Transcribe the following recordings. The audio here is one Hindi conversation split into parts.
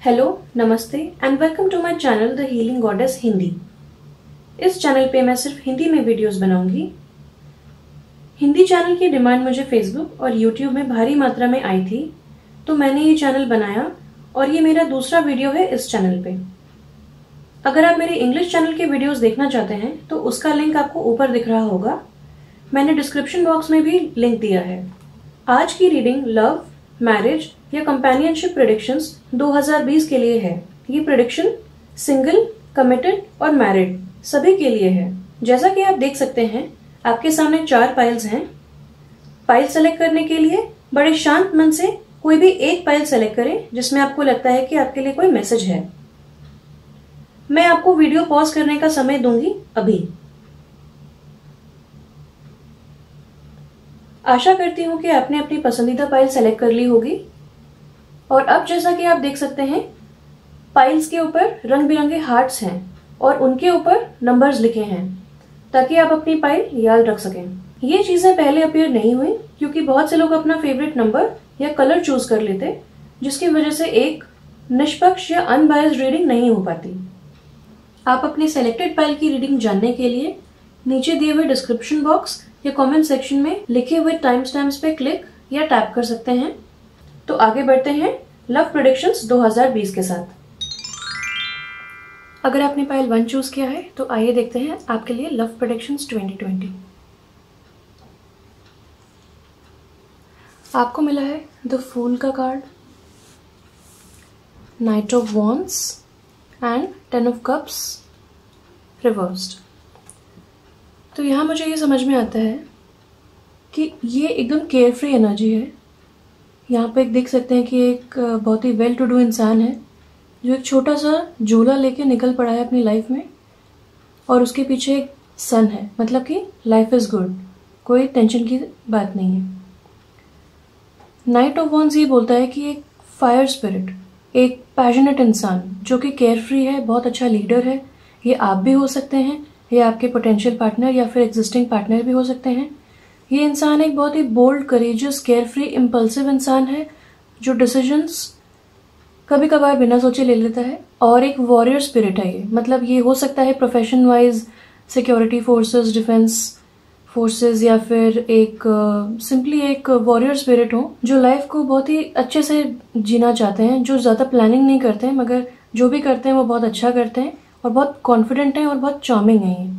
हेलो, नमस्ते and welcome to my channel the healing goddess Hindi. इस चैनल पे मैं सिर्फ हिंदी में वीडियोस बनाऊंगी। हिंदी चैनल की डिमांड मुझे फेसबुक और यूट्यूब में भारी मात्रा में आई थी, तो मैंने ये चैनल बनाया और ये मेरा दूसरा वीडियो है इस चैनल पे। अगर आप मेरे इंग्लिश चैनल के वीडियोस देखना चाहते हैं तो उसका लिंक आपको ऊपर दिख रहा होगा। मैंने डिस्क्रिप्शन बॉक्स में भी लिंक दिया है। आज की रीडिंग लव, मैरिज या कंपेनियनशिप प्रेडिक्शंस 2020 के लिए है। ये प्रेडिक्शन सिंगल, कमिटेड और मैरिड सभी के लिए है। जैसा कि आप देख सकते हैं, आपके सामने 4 पाइल्स हैं। पाइल सेलेक्ट करने के लिए बड़े शांत मन से कोई भी एक पाइल सेलेक्ट करें जिसमें आपको लगता है कि आपके लिए कोई मैसेज है। मैं आपको वीडियो पॉज करने का समय दूंगी अभी। आशा करती हूँ कि आपने अपनी पसंदीदा पाइल सेलेक्ट कर ली होगी। और अब जैसा कि आप देख सकते हैं, पाइल्स के ऊपर रंग बिरंगे हार्ट्स हैं और उनके ऊपर नंबर्स लिखे हैं ताकि आप अपनी पाइल याद रख सकें। ये चीजें पहले अपीयर नहीं हुई क्योंकि बहुत से लोग अपना फेवरेट नंबर या कलर चूज कर लेते, जिसकी वजह से एक निष्पक्ष या अनबायस्ड रीडिंग नहीं हो पाती। आप अपनी सेलेक्टेड पाइल की रीडिंग जानने के लिए नीचे दिए हुए डिस्क्रिप्शन बॉक्स या कमेंट सेक्शन में लिखे हुए टाइम स्टैम्प्स पे क्लिक या टैप कर सकते हैं। तो आगे बढ़ते हैं लव प्रेडिक्शंस 2020 के साथ। अगर आपने पाइल 1 चूज किया है तो आइए देखते हैं आपके लिए लव प्रेडिक्शंस 2020। आपको मिला है द फूल का card, night of wands and 10 of cups reversed. तो यहाँ मुझे ये समझ में आता है कि ये एकदम केयरफ्री एनर्जी है। यहाँ पे देख सकते हैं कि एक बहुत ही वेल टू डू इंसान है जो एक छोटा सा झूला लेके निकल पड़ा है अपनी लाइफ में, और उसके पीछे एक सन है, मतलब कि लाइफ इज गुड, कोई टेंशन की बात नहीं है। नाइट ऑफ वॉन्ड्स ये बोलता है कि एक फायर स्पिरिट, एक पैशनेट इंसान जो कि केयरफ्री है, बहुत अच्छा लीडर है। ये आप भी हो सकते हैं, ये आपके पोटेंशियल पार्टनर या फिर एग्जिस्टिंग पार्टनर भी हो सकते हैं। ये इंसान एक बहुत ही बोल्ड, करेजियस, केयरफ्री, इम्पल्सिव इंसान है जो डिसीजंस कभी कभार बिना सोचे ले लेता है, और एक वॉरियर स्पिरिट है ये। मतलब ये हो सकता है profession wise security forces, defence forces, या फिर एक सिंपली एक वॉरियर स्पिरिट हो जो लाइफ को बहुत ही अच्छे से जीना चाहते हैं, जो ज़्यादा प्लानिंग नहीं करते हैं, मगर जो भी करते हैं वो बहुत अच्छा करते हैं और बहुत कॉन्फिडेंट हैं और बहुत चार्मिंग है ये।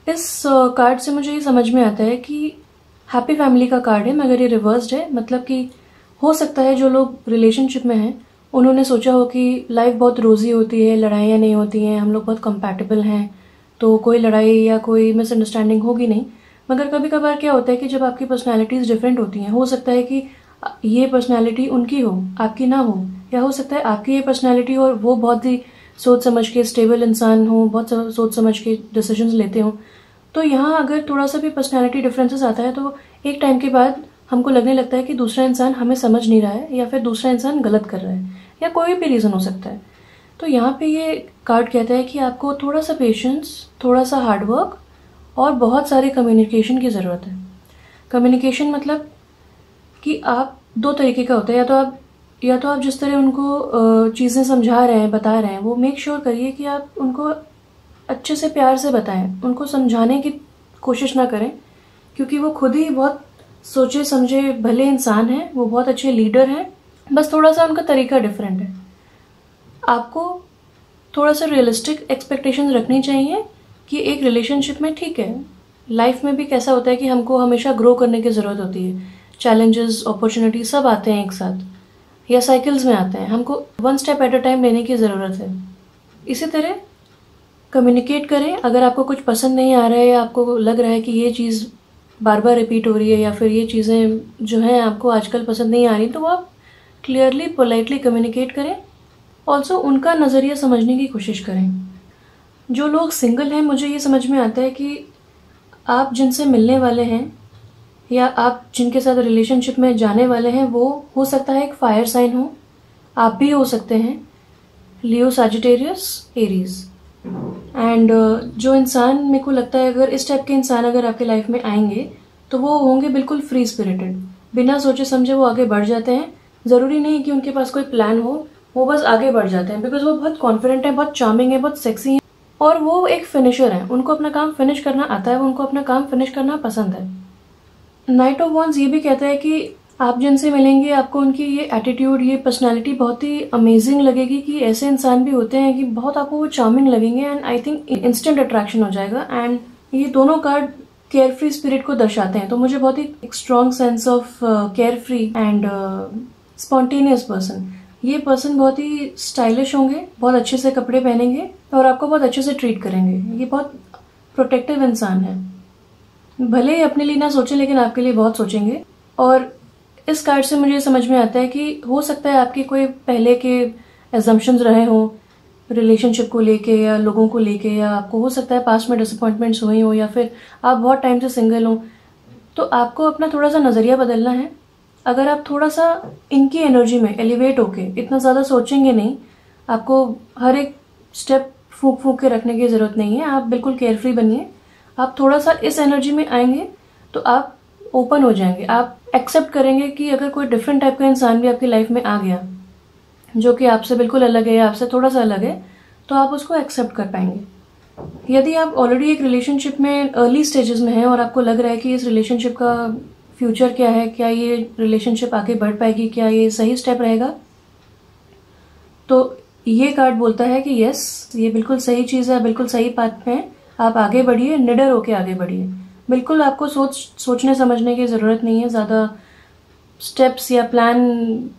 इस कार्ड से मुझे ये समझ में आता है कि हैप्पी फैमिली का कार्ड है, मगर ये रिवर्स्ड है। मतलब कि हो सकता है जो लोग रिलेशनशिप में हैं उन्होंने सोचा हो कि लाइफ बहुत रोजी होती है, लड़ाइयाँ नहीं होती हैं, हम लोग बहुत कंपैटिबल हैं, तो कोई लड़ाई या कोई मिसअंडरस्टैंडिंग होगी नहीं। मगर कभी कभार क्या होता है कि जब आपकी पर्सनैलिटीज़ डिफरेंट होती हैं, हो सकता है कि ये पर्सनैलिटी उनकी हो, आपकी ना हो, या हो सकता है आपकी ये पर्सनैलिटी हो और वो बहुत ही सोच समझ के स्टेबल इंसान हो, बहुत सोच समझ के डिसीजंस लेते हो। तो यहाँ अगर थोड़ा सा भी पर्सनैलिटी डिफरेंसेस आता है तो एक टाइम के बाद हमको लगने लगता है कि दूसरा इंसान हमें समझ नहीं रहा है, या फिर दूसरा इंसान गलत कर रहा है, या कोई भी रीज़न हो सकता है। तो यहाँ पे ये कार्ड कहता है कि आपको थोड़ा सा पेशेंस, थोड़ा सा हार्डवर्क और बहुत सारे कम्युनिकेशन की ज़रूरत है। कम्युनिकेशन मतलब कि आप 2 तरीके का होता है, या तो आप जिस तरह उनको चीज़ें समझा रहे हैं, बता रहे हैं, वो मेक श्योर करिए कि आप उनको अच्छे से प्यार से बताएं, उनको समझाने की कोशिश ना करें, क्योंकि वो खुद ही बहुत सोचे समझे भले इंसान हैं, वो बहुत अच्छे लीडर हैं, बस थोड़ा सा उनका तरीका डिफरेंट है। आपको थोड़ा सा रियलिस्टिक एक्सपेक्टेशंस रखनी चाहिए कि एक रिलेशनशिप में, ठीक है, लाइफ में भी कैसा होता है कि हमको हमेशा ग्रो करने की ज़रूरत होती है, चैलेंजेस, अपॉर्चुनिटी सब आते हैं एक साथ या साइकिल्स में आते हैं, हमको 1 स्टेप एट अ टाइम लेने की ज़रूरत है। इसी तरह कम्युनिकेट करें। अगर आपको कुछ पसंद नहीं आ रहा है, या आपको लग रहा है कि ये चीज़ बार बार रिपीट हो रही है, या फिर ये चीज़ें जो हैं आपको आजकल पसंद नहीं आ रही, तो वो आप क्लियरली, पोलाइटली कम्युनिकेट करें। ऑल्सो उनका नज़रिया समझने की कोशिश करें। जो लोग सिंगल हैं, मुझे ये समझ में आता है कि आप जिनसे मिलने वाले हैं या आप जिनके साथ रिलेशनशिप में जाने वाले हैं, वो हो सकता है एक फायर साइन हो, आप भी हो सकते हैं लियो, सजिटेरियस, एरीज। एंड जो इंसान, मेरे को लगता है अगर इस टाइप के इंसान अगर आपके लाइफ में आएंगे तो वो होंगे बिल्कुल फ्री स्पिरिटेड, बिना सोचे समझे वो आगे बढ़ जाते हैं, ज़रूरी नहीं कि उनके पास कोई प्लान हो, वो बस आगे बढ़ जाते हैं बिकॉज वो बहुत कॉन्फिडेंट है, बहुत चार्मिंग है, बहुत सेक्सी है और वो एक फिनिशर है। उनको अपना काम फिनिश करना आता है, उनको अपना काम फिनिश करना पसंद है। नाइट ऑफ वॉन्स ये भी कहता है कि आप जिनसे मिलेंगे आपको उनकी ये एटीट्यूड, ये पर्सनैलिटी बहुत ही अमेजिंग लगेगी कि ऐसे इंसान भी होते हैं कि बहुत आपको वो चार्मिंग लगेंगे and I think instant attraction हो जाएगा। एंड ये दोनों कार्ड केयर फ्री स्पिरिट को दर्शाते हैं, तो मुझे बहुत ही एक strong sense of care free and spontaneous person. ये पर्सन बहुत ही स्टाइलिश होंगे, बहुत अच्छे से कपड़े पहनेंगे और आपको बहुत अच्छे से ट्रीट करेंगे। ये बहुत प्रोटेक्टिव इंसान है, भले ही अपने लिए ना सोचें लेकिन आपके लिए बहुत सोचेंगे। और इस कार्ड से मुझे समझ में आता है कि हो सकता है आपके कोई पहले के एजम्पशंस रहे हों रिलेशनशिप को लेके या लोगों को लेके, या आपको हो सकता है पास्ट में डिसअपॉइंटमेंट्स हुई हो, या फिर आप बहुत टाइम से सिंगल हो। तो आपको अपना थोड़ा सा नज़रिया बदलना है। अगर आप थोड़ा सा इनकी एनर्जी में एलिवेट होके इतना ज़्यादा सोचेंगे नहीं, आपको हर एक स्टेप फूक फूक के रखने की ज़रूरत नहीं है। आप बिल्कुल केयरफ्री बनिए। आप थोड़ा सा इस एनर्जी में आएंगे तो आप ओपन हो जाएंगे। आप एक्सेप्ट करेंगे कि अगर कोई डिफरेंट टाइप का इंसान भी आपकी लाइफ में आ गया जो कि आपसे बिल्कुल अलग है या आपसे थोड़ा सा अलग है, तो आप उसको एक्सेप्ट कर पाएंगे। यदि आप ऑलरेडी एक रिलेशनशिप में अर्ली स्टेजेस में हैं और आपको लग रहा है कि इस रिलेशनशिप का फ्यूचर क्या है, क्या ये रिलेशनशिप आगे बढ़ पाएगी, क्या ये सही स्टेप रहेगा, तो ये कार्ड बोलता है कि यस, ये बिल्कुल सही चीज़ है, बिल्कुल सही पाथ में है। आप आगे बढ़िए, निडर होके आगे बढ़िए। बिल्कुल आपको सोचने समझने की ज़रूरत नहीं है, ज़्यादा स्टेप्स या प्लान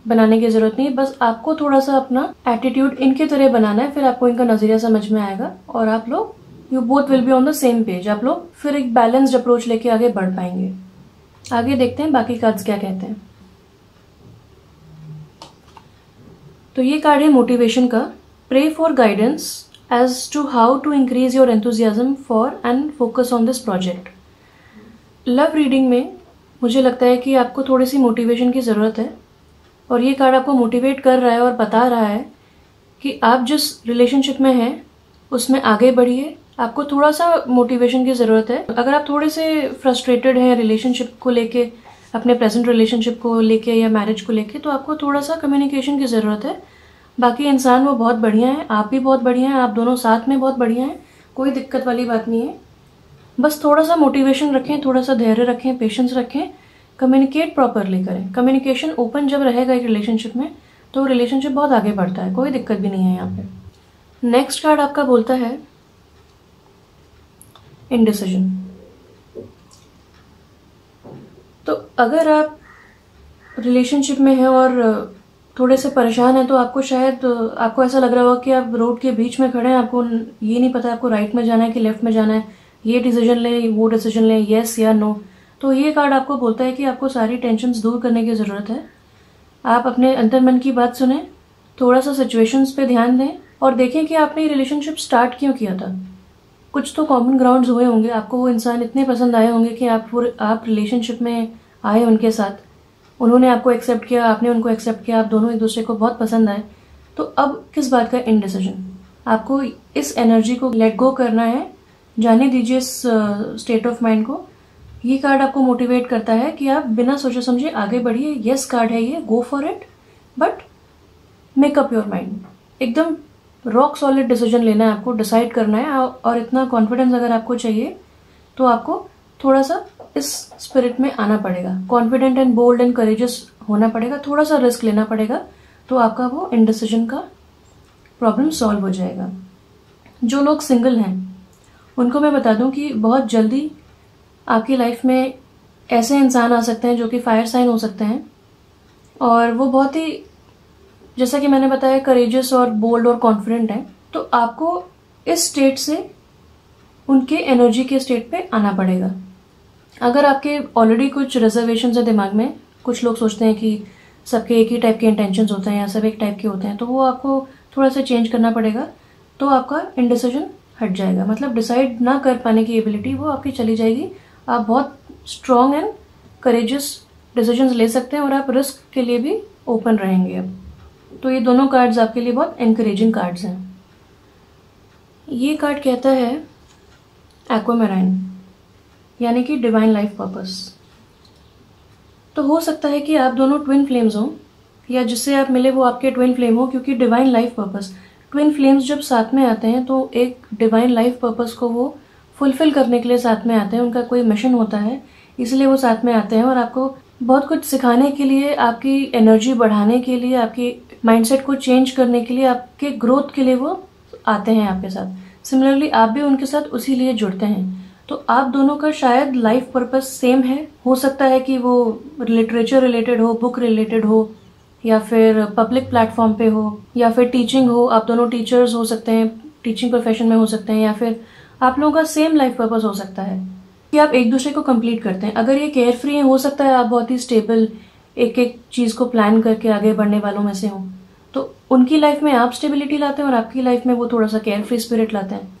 बनाने की ज़रूरत नहीं है। बस आपको थोड़ा सा अपना एटीट्यूड इनके तरह बनाना है, फिर आपको इनका नज़रिया समझ में आएगा और आप लोग you both will be on the same page. आप लोग फिर एक बैलेंस्ड अप्रोच लेके आगे बढ़ पाएंगे। आगे देखते हैं बाकी कार्ड्स क्या कहते हैं। तो ये कार्ड है मोटिवेशन का। Pray for guidance as to how to increase your enthusiasm for and focus on this project. Love reading में मुझे लगता है कि आपको थोड़ी सी मोटिवेशन की ज़रूरत है और ये कार्ड आपको मोटिवेट कर रहा है और बता रहा है कि आप जिस रिलेशनशिप में हैं उसमें आगे बढ़िए। आपको थोड़ा सा मोटिवेशन की ज़रूरत है। अगर आप थोड़े से फ्रस्ट्रेटेड हैं रिलेशनशिप को लेके, अपने प्रेजेंट रिलेशनशिप को लेके या मैरिज को लेके, तो आपको थोड़ा सा कम्युनिकेशन की ज़रूरत है। बाकी इंसान वो बहुत बढ़िया है, आप भी बहुत बढ़िया हैं, आप दोनों साथ में बहुत बढ़िया हैं, कोई दिक्कत वाली बात नहीं है। बस थोड़ा सा मोटिवेशन रखें, थोड़ा सा धैर्य रखें, पेशेंस रखें, कम्युनिकेट प्रॉपरली करें। कम्युनिकेशन ओपन जब रहेगा एक रिलेशनशिप में तो रिलेशनशिप बहुत आगे बढ़ता है, कोई दिक्कत भी नहीं है यहाँ पे। नेक्स्ट कार्ड आपका बोलता है इंडिसिजन। तो अगर आप रिलेशनशिप में हैं और थोड़े से परेशान हैं तो आपको शायद आपको ऐसा लग रहा होगा कि आप रोड के बीच में खड़े हैं, आपको ये नहीं पता आपको राइट में जाना है कि लेफ्ट में जाना है, ये डिसीजन लें वो डिसीजन लें, येस या नो। तो ये कार्ड आपको बोलता है कि आपको सारी टेंशन्स दूर करने की ज़रूरत है। आप अपने अंतर मन की बात सुने, थोड़ा सा सिचुएशंस पे ध्यान दें और देखें कि आपने ये रिलेशनशिप स्टार्ट क्यों किया था। कुछ तो कॉमन ग्राउंड्स हुए होंगे, आपको वो इंसान इतने पसंद आए होंगे कि आप रिलेशनशिप में आए उनके साथ, उन्होंने आपको एक्सेप्ट किया, आपने उनको एक्सेप्ट किया, आप दोनों एक दूसरे को बहुत पसंद आए। तो अब किस बात का इनडिसीजन? आपको इस एनर्जी को लेट गो करना है, जाने दीजिए इस स्टेट ऑफ माइंड को। ये कार्ड आपको मोटिवेट करता है कि आप बिना सोचे समझे आगे बढ़िए। यस कार्ड है ये, go for it, but make up your mind. एकदम रॉक सॉलिड डिसीजन लेना है आपको, डिसाइड करना है। और इतना कॉन्फिडेंस अगर आपको चाहिए तो आपको थोड़ा सा इस स्पिरिट में आना पड़ेगा, confident and bold and courageous होना पड़ेगा, थोड़ा सा रिस्क लेना पड़ेगा, तो आपका वो इनडिसीजन का प्रॉब्लम सॉल्व हो जाएगा। जो लोग सिंगल हैं उनको मैं बता दूं कि बहुत जल्दी आपकी लाइफ में ऐसे इंसान आ सकते हैं जो कि फायर साइन हो सकते हैं और वो बहुत ही, जैसा कि मैंने बताया, करेजियस और बोल्ड और कॉन्फिडेंट है। तो आपको इस स्टेट से उनके एनर्जी के स्टेट पे आना पड़ेगा। अगर आपके ऑलरेडी कुछ रिजर्वेशन है दिमाग में, कुछ लोग सोचते हैं कि सबके एक ही टाइप के इंटेंशंस होते हैं या सब एक टाइप के होते हैं, तो वो आपको थोड़ा सा चेंज करना पड़ेगा, तो आपका इनडिसीजन हट जाएगा। मतलब डिसाइड ना कर पाने की एबिलिटी वो आपकी चली जाएगी। आप बहुत स्ट्रॉन्ग एंड करेजियस डिसीजंस ले सकते हैं और आप रिस्क के लिए भी ओपन रहेंगे अब। तो ये दोनों कार्ड्स आपके लिए बहुत एनकरेजिंग कार्ड्स हैं। ये कार्ड कहता है एक्वामैराइन, यानी कि डिवाइन लाइफ पर्पस। तो हो सकता है कि आप दोनों ट्विन फ्लेम्स हों या जिससे आप मिले वो आपके ट्विन फ्लेम हो, क्योंकि divine life purpose, twin flames जब साथ में आते हैं तो एक डिवाइन लाइफ पर्पस को वो फुलफिल करने के लिए साथ में आते हैं। उनका कोई मिशन होता है, इसलिए वो साथ में आते हैं और आपको बहुत कुछ सिखाने के लिए, आपकी एनर्जी बढ़ाने के लिए, आपकी माइंडसेट को चेंज करने के लिए, आपके ग्रोथ के लिए वो आते हैं आपके साथ। सिमिलरली आप भी उनके साथ उसी लिए जुड़ते हैं। तो आप दोनों का शायद लाइफ पर्पस सेम है। हो सकता है कि वो लिटरेचर रिलेटेड हो, बुक रिलेटेड हो, या फिर पब्लिक प्लेटफॉर्म पे हो, या फिर टीचिंग हो। आप दोनों टीचर्स हो सकते हैं, टीचिंग प्रोफेशन में हो सकते हैं, या फिर आप लोगों का सेम लाइफ पर्पस हो सकता है कि आप एक दूसरे को कंप्लीट करते हैं। अगर ये केयर फ्री है, हो सकता है आप बहुत ही स्टेबल एक एक चीज को प्लान करके आगे बढ़ने वालों में से हों, तो उनकी लाइफ में आप स्टेबिलिटी लाते हैं और आपकी लाइफ में वो थोड़ा सा केयर फ्री स्पिरिट लाते हैं।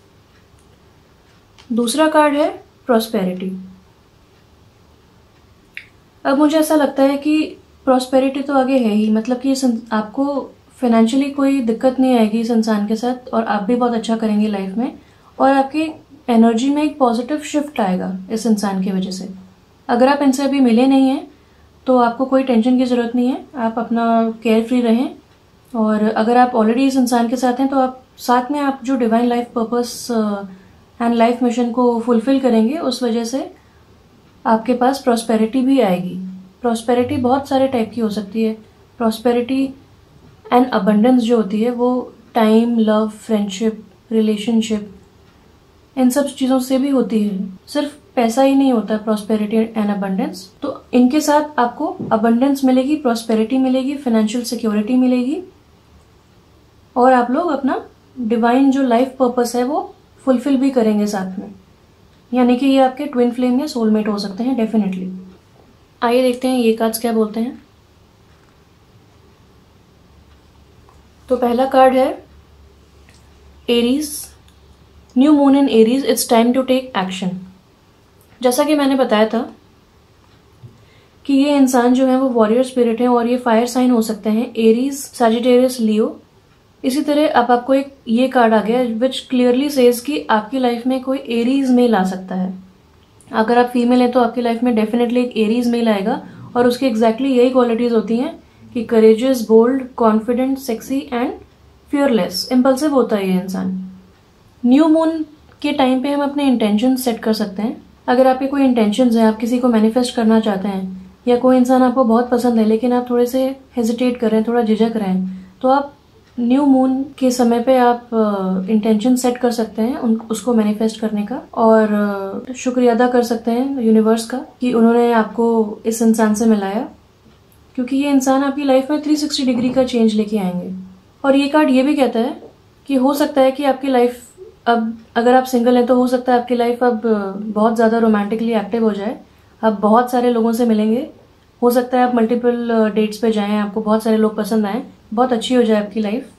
दूसरा कार्ड है प्रॉस्पेरिटी। अब मुझे ऐसा लगता है कि प्रॉस्पेरिटी तो आगे है ही, मतलब कि आपको फाइनेंशियली कोई दिक्कत नहीं आएगी इस इंसान के साथ, और आप भी बहुत अच्छा करेंगे लाइफ में, और आपकी एनर्जी में एक पॉजिटिव शिफ्ट आएगा इस इंसान की वजह से। अगर आप इनसे अभी मिले नहीं हैं तो आपको कोई टेंशन की जरूरत नहीं है, आप अपना केयर फ्री रहें। और अगर आप ऑलरेडी इस इंसान के साथ हैं तो आप साथ में आप जो divine life purpose and life mission को फुलफिल करेंगे, उस वजह से आपके पास प्रॉस्पेरिटी भी आएगी। प्रॉस्पेरिटी बहुत सारे टाइप की हो सकती है। प्रॉस्पेरिटी एंड अबंडेंस जो होती है वो टाइम, लव, फ्रेंडशिप, रिलेशनशिप, इन सब चीजों से भी होती है। सिर्फ पैसा ही नहीं होता प्रॉस्पेरिटी एंड अबंडेंस। तो इनके साथ आपको अबंडेंस मिलेगी, प्रॉस्पेरिटी मिलेगी, फाइनेंशियल सिक्योरिटी मिलेगी, और आप लोग अपना डिवाइन जो लाइफ पर्पस है वो फुलफिल भी करेंगे साथ में। यानी कि ये आपके ट्विन फ्लेम या सोलमेट हो सकते हैं डेफिनेटली। आइए देखते हैं ये कार्ड्स क्या बोलते हैं। तो पहला कार्ड है Aries, new moon in Aries, it's time to take action. जैसा कि मैंने बताया था कि ये इंसान जो है वो वॉरियर स्पिरिट है और ये फायर साइन हो सकते हैं, एरीज, सैजिटेरियस, लियो। इसी तरह अब आपको एक ये कार्ड आ गया विच क्लियरली सेज कि आपकी लाइफ में कोई एरीज मेल आ सकता है। अगर आप फीमेल हैं तो आपकी लाइफ में डेफिनेटली एक एरीज मेल आएगा, और उसकी एग्जैक्टली यही क्वालिटीज होती हैं कि courageous, bold, confident, sexy and fearless, impulsive होता है ये इंसान। न्यू मून के टाइम पे हम अपने इंटेंशन सेट कर सकते हैं। अगर आपके कोई इंटेंशंस हैं, आप किसी को मैनिफेस्ट करना चाहते हैं, या कोई इंसान आपको बहुत पसंद है लेकिन आप थोड़े से हेजिटेट कर रहे हैं, थोड़ा झिझक रहे हैं, तो आप न्यू मून के समय पे आप इंटेंशन सेट कर सकते हैं उसको मैनिफेस्ट करने का, और शुक्रिया अदा कर सकते हैं यूनिवर्स का कि उन्होंने आपको इस इंसान से मिलाया, क्योंकि ये इंसान आपकी लाइफ में 360 डिग्री का चेंज लेके आएंगे। और ये कार्ड ये भी कहता है कि हो सकता है कि आपकी लाइफ अब, अगर आप सिंगल हैं तो हो सकता है आपकी लाइफ अब बहुत ज़्यादा रोमांटिकली एक्टिव हो जाए, आप बहुत सारे लोगों से मिलेंगे, हो सकता है आप मल्टीपल डेट्स पे जाएं, आपको बहुत सारे लोग पसंद आएं, बहुत अच्छी हो जाए आपकी लाइफ।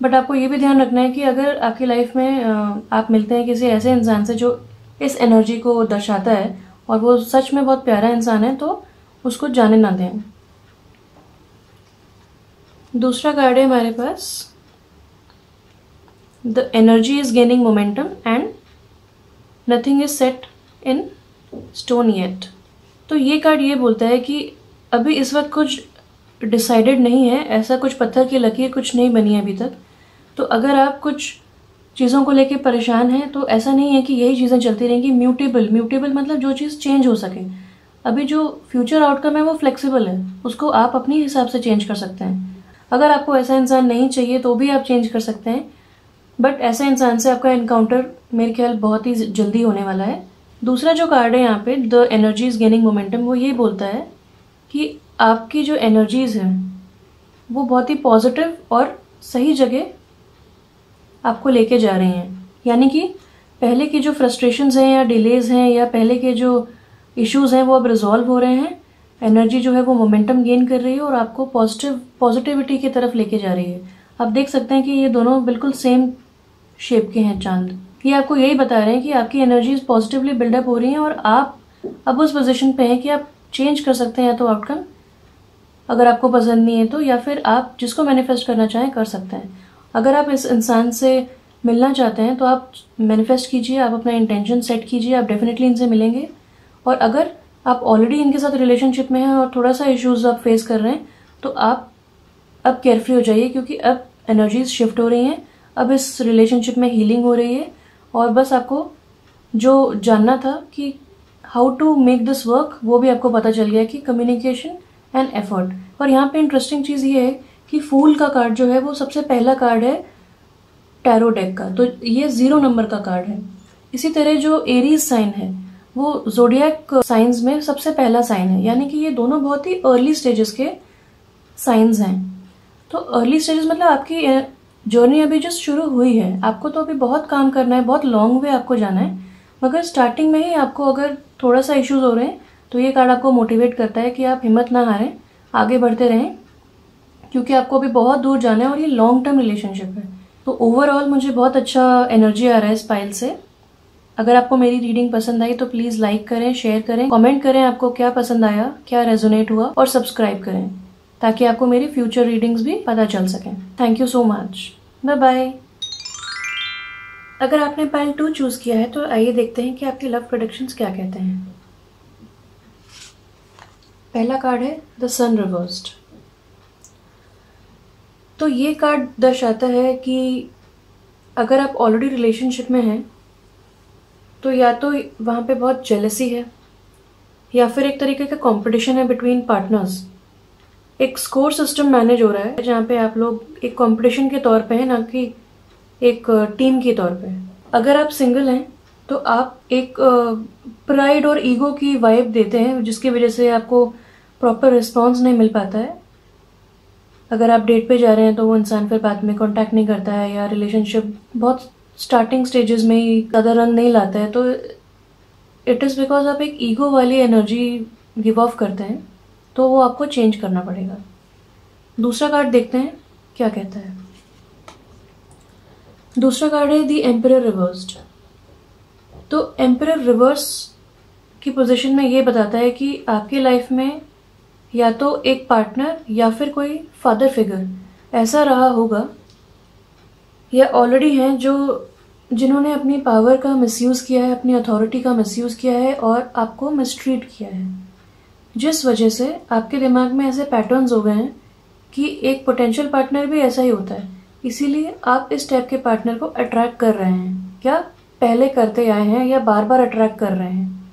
बट आपको ये भी ध्यान रखना है कि अगर आपकी लाइफ में आप मिलते हैं किसी ऐसे इंसान से जो इस एनर्जी को दर्शाता है और वो सच में बहुत प्यारा इंसान है, तो उसको जाने ना दें। दूसरा कार्ड है हमारे पास the energy is gaining momentum and nothing is set in stone yet. तो ये कार्ड ये बोलता है कि अभी इस वक्त कुछ डिसाइडेड नहीं है, ऐसा कुछ पत्थर की लकीर कुछ नहीं बनी है अभी तक। तो अगर आप कुछ चीज़ों को लेके परेशान हैं तो ऐसा नहीं है कि यही चीज़ें चलती रहेंगी। म्यूटेबल मतलब जो चीज़ चेंज हो सके। अभी जो फ्यूचर आउटकम है वो फ्लेक्सिबल है, उसको आप अपने हिसाब से चेंज कर सकते हैं। अगर आपको ऐसा इंसान नहीं चाहिए तो भी आप चेंज कर सकते हैं, बट ऐसे इंसान से आपका इनकाउंटर मेरे ख्याल बहुत ही जल्दी होने वाला है। दूसरा जो कार्ड है यहाँ पे the energy is gaining momentum, वो ये बोलता है कि आपकी जो एनर्जीज हैं वो बहुत ही पॉजिटिव और सही जगह आपको लेके जा रही हैं। यानी कि पहले की जो फ्रस्ट्रेशंस हैं या डिलेज हैं या पहले के जो इश्यूज हैं वो अब रिजॉल्व हो रहे हैं। एनर्जी जो है वो मोमेंटम गेन कर रही है और आपको पॉजिटिविटी की तरफ लेके जा रही है। आप देख सकते हैं कि ये दोनों बिल्कुल सेम शेप के हैं चांद। ये आपको यही बता रहे हैं कि आपकी एनर्जीज पॉजिटिवली बिल्डअप हो रही हैं और आप अब उस पोजीशन पे हैं कि आप चेंज कर सकते हैं, या तो आउटकम अगर आपको पसंद नहीं है तो, या फिर आप जिसको मैनिफेस्ट करना चाहें कर सकते हैं। अगर आप इस इंसान से मिलना चाहते हैं तो आप मैनिफेस्ट कीजिए, आप अपना इंटेंशन सेट कीजिए, आप डेफिनेटली इनसे मिलेंगे। और अगर आप ऑलरेडी इनके साथ रिलेशनशिप में हैं और थोड़ा सा इश्यूज आप फेस कर रहे हैं तो आप अब केयरफ्री हो जाइए, क्योंकि अब एनर्जीज शिफ्ट हो रही हैं, अब इस रिलेशनशिप में हीलिंग हो रही है। और बस आपको जो जानना था कि how to make this work, वो भी आपको पता चल गया कि कम्युनिकेशन एंड एफर्ट। और यहाँ पे इंटरेस्टिंग चीज़ ये है कि फूल का कार्ड जो है वो सबसे पहला कार्ड है टैरो डेक का, तो ये 0 नंबर का कार्ड है। इसी तरह जो एरीज साइन है वो जोडियक साइंस में सबसे पहला साइन है, यानी कि ये दोनों बहुत ही अर्ली स्टेजेस के साइंस हैं। तो अर्ली स्टेजेस मतलब आपकी जर्नी अभी जस्ट शुरू हुई है, आपको तो अभी बहुत काम करना है, बहुत लॉन्ग वे आपको जाना है, मगर स्टार्टिंग में ही आपको अगर थोड़ा सा इश्यूज हो रहे हैं तो ये कार्ड आपको मोटिवेट करता है कि आप हिम्मत ना हारें, आगे बढ़ते रहें, क्योंकि आपको अभी बहुत दूर जाना है और ये लॉन्ग टर्म रिलेशनशिप है। तो ओवरऑल मुझे बहुत अच्छा एनर्जी आ रहा है इस पाइल से। अगर आपको मेरी रीडिंग पसंद आई तो प्लीज़ लाइक करें, शेयर करें, कमेंट करें आपको क्या पसंद आया, क्या रेजोनेट हुआ, और सब्सक्राइब करें ताकि आपको मेरी फ्यूचर रीडिंग्स भी पता चल सकें। Thank you so much, bye bye. अगर आपने पाइल 2 चूज किया है तो आइए देखते हैं कि आपके लव प्रेडिक्शंस क्या कहते हैं। पहला कार्ड है द सन रिवर्स्ड। तो ये कार्ड दर्शाता है कि अगर आप ऑलरेडी रिलेशनशिप में हैं तो या तो वहाँ पे बहुत जेलसी है, या फिर एक तरीके का कंपटीशन है बिटवीन पार्टनर्स। एक स्कोर सिस्टम मैनेज हो रहा है जहाँ पे आप लोग एक कंपटीशन के तौर पे हैं, ना कि एक टीम के तौर पे। अगर आप सिंगल हैं तो आप एक प्राइड और ईगो की वाइब देते हैं, जिसकी वजह से आपको प्रॉपर रिस्पॉन्स नहीं मिल पाता है। अगर आप डेट पे जा रहे हैं तो वो इंसान फिर बाद में कांटेक्ट नहीं करता है, या रिलेशनशिप बहुत स्टार्टिंग स्टेजेस में ही ज़्यादा रन नहीं लाता है, तो इट इज़ बिकॉज आप एक ईगो वाली एनर्जी गिव ऑफ करते हैं, तो वो आपको चेंज करना पड़ेगा। दूसरा कार्ड देखते हैं क्या कहता है। दूसरा कार्ड है द एम्परर रिवर्स्ड। तो एम्परर रिवर्स की पोजीशन में ये बताता है कि आपकी लाइफ में या तो एक पार्टनर या फिर कोई फादर फिगर ऐसा रहा होगा, या ऑलरेडी हैं जो जिन्होंने अपनी पावर का मिसयूज़ किया है, अपनी अथॉरिटी का मिसयूज़ किया है और आपको मिसट्रीट किया है, जिस वजह से आपके दिमाग में ऐसे पैटर्न्स हो गए हैं कि एक पोटेंशियल पार्टनर भी ऐसा ही होता है। इसीलिए आप इस टाइप के पार्टनर को अट्रैक्ट कर रहे हैं, क्या पहले करते आए हैं या बार बार अट्रैक्ट कर रहे हैं।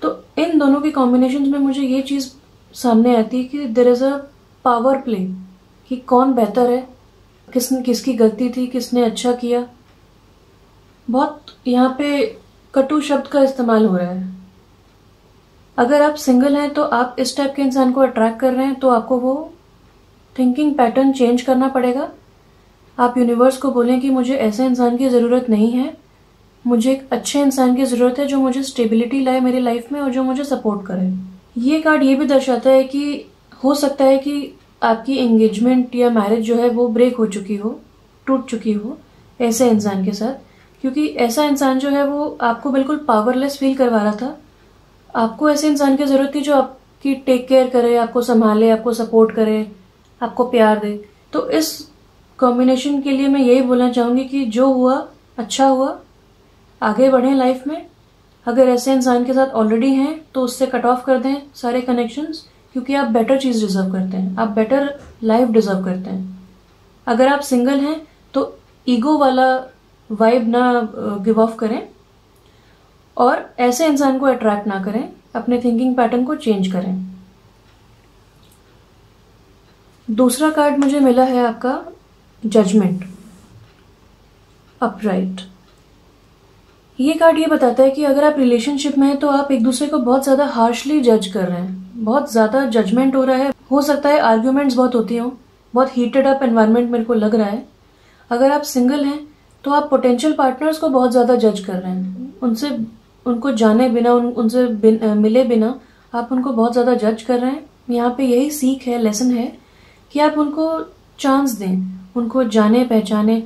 तो इन दोनों की कॉम्बिनेशन में मुझे ये चीज़ सामने आती है कि there is a power play, कि कौन बेहतर है, किसकी गलती थी, किसने अच्छा किया। बहुत यहाँ पे कटु शब्द का इस्तेमाल हो रहा है। अगर आप सिंगल हैं तो आप इस टाइप के इंसान को अट्रैक्ट कर रहे हैं, तो आपको वो थिंकिंग पैटर्न चेंज करना पड़ेगा। आप यूनिवर्स को बोलें कि मुझे ऐसे इंसान की ज़रूरत नहीं है, मुझे एक अच्छे इंसान की ज़रूरत है जो मुझे स्टेबिलिटी लाए मेरी लाइफ में और जो मुझे सपोर्ट करे। ये कार्ड ये भी दर्शाता है कि हो सकता है कि आपकी एंगेजमेंट या मैरिज जो है वो ब्रेक हो चुकी हो, टूट चुकी हो ऐसे इंसान के साथ, क्योंकि ऐसा इंसान जो है वो आपको बिल्कुल पावरलेस फील करवा रहा था। आपको ऐसे इंसान की ज़रूरत थी जो आपकी टेक केयर करे, आपको संभाले, आपको सपोर्ट करे, आपको प्यार दे। तो इस कॉम्बिनेशन के लिए मैं यही बोलना चाहूँगी कि जो हुआ अच्छा हुआ, आगे बढ़ें लाइफ में। अगर ऐसे इंसान के साथ ऑलरेडी हैं तो उससे कट ऑफ कर दें सारे कनेक्शंस, क्योंकि आप बेटर चीज़ डिजर्व करते हैं, आप बेटर लाइफ डिजर्व करते हैं। अगर आप सिंगल हैं तो ईगो वाला वाइब ना गिव ऑफ करें और ऐसे इंसान को अट्रैक्ट ना करें, अपने थिंकिंग पैटर्न को चेंज करें। दूसरा कार्ड मुझे मिला है आपका जजमेंट अपराइट। ये कार्ड ये बताता है कि अगर आप रिलेशनशिप में हैं तो आप एक दूसरे को बहुत ज़्यादा हार्शली जज कर रहे हैं, बहुत ज़्यादा जजमेंट हो रहा है। हो सकता है आर्ग्यूमेंट्स बहुत होती हों, बहुत हीटेड अप एनवायरनमेंट मेरे को लग रहा है। अगर आप सिंगल हैं तो आप पोटेंशियल पार्टनर्स को बहुत ज़्यादा जज कर रहे हैं, उनको जाने बिना, उनसे मिले बिना आप उनको बहुत ज़्यादा जज कर रहे हैं। यहाँ पे यही सीख है, लेसन है कि आप उनको चांस दें, उनको जाने पहचाने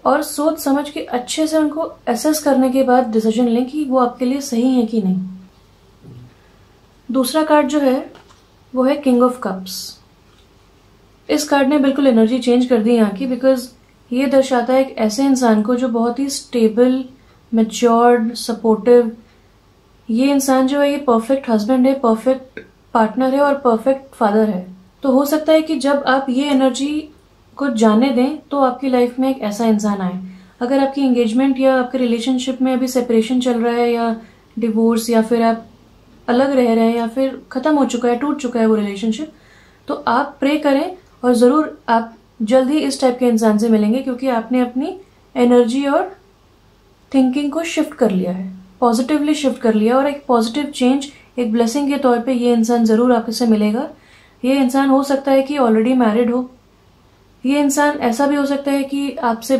और सोच समझ के अच्छे से उनको एसेस करने के बाद डिसीजन लें कि वो आपके लिए सही है कि नहीं। दूसरा कार्ड जो है वो है किंग ऑफ कप्स। इस कार्ड ने बिल्कुल एनर्जी चेंज कर दी यहाँ की, बिकॉज ये दर्शाता है एक ऐसे इंसान को जो बहुत ही स्टेबल, मैच्योर्ड, सपोर्टिव। ये इंसान जो है ये परफेक्ट हस्बैंड है, परफेक्ट पार्टनर है और परफेक्ट फादर है। तो हो सकता है कि जब आप ये एनर्जी को जाने दें तो आपकी लाइफ में एक ऐसा इंसान आए। अगर आपकी एंगेजमेंट या आपके रिलेशनशिप में अभी सेपरेशन चल रहा है या डिवोर्स, या फिर आप अलग रह रहे हैं या फिर खत्म हो चुका है, टूट चुका है वो रिलेशनशिप, तो आप प्रे करें और ज़रूर आप जल्द ही इस टाइप के इंसान से मिलेंगे, क्योंकि आपने अपनी एनर्जी और थिंकिंग को शिफ्ट कर लिया है, पॉजिटिवली शिफ्ट कर लिया, और एक पॉजिटिव चेंज, एक ब्लेसिंग के तौर पे ये इंसान ज़रूर आपसे मिलेगा। ये इंसान हो सकता है कि ऑलरेडी मैरिड हो, ये इंसान ऐसा भी हो सकता है कि आपसे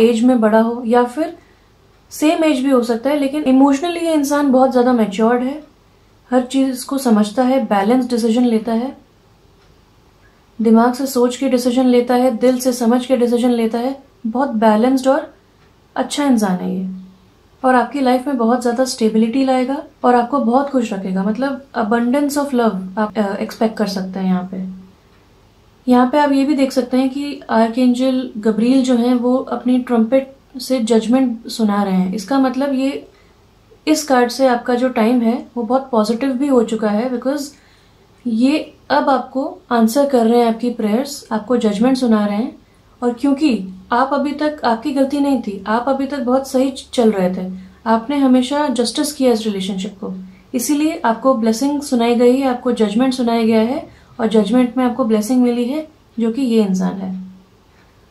एज में बड़ा हो, या फिर सेम एज भी हो सकता है, लेकिन इमोशनली ये इंसान बहुत ज़्यादा मैच्योर्ड है, हर चीज़ को समझता है, बैलेंस डिसीजन लेता है, दिमाग से सोच के डिसीजन लेता है, दिल से समझ के डिसीजन लेता है, बहुत बैलेंस्ड और अच्छा इंसान है ये, और आपकी लाइफ में बहुत ज़्यादा स्टेबिलिटी लाएगा और आपको बहुत खुश रखेगा। मतलब अबंडेंस ऑफ लव आप एक्सपेक्ट कर सकते हैं यहाँ पे आप ये भी देख सकते हैं कि आर्कएंजल गब्रियल जो है वो अपनी ट्रम्पेट से जजमेंट सुना रहे हैं। इसका मतलब ये इस कार्ड से आपका जो टाइम है वो बहुत पॉजिटिव भी हो चुका है, बिकॉज ये अब आपको आंसर कर रहे हैं आपकी प्रेयर्स, आपको जजमेंट सुना रहे हैं। और क्योंकि आप अभी तक, आपकी गलती नहीं थी, आप अभी तक बहुत सही चल रहे थे, आपने हमेशा जस्टिस किया इस रिलेशनशिप को, इसीलिए आपको ब्लेसिंग सुनाई गई है, आपको जजमेंट सुनाया गया है, और जजमेंट में आपको ब्लेसिंग मिली है, जो कि ये इंसान है।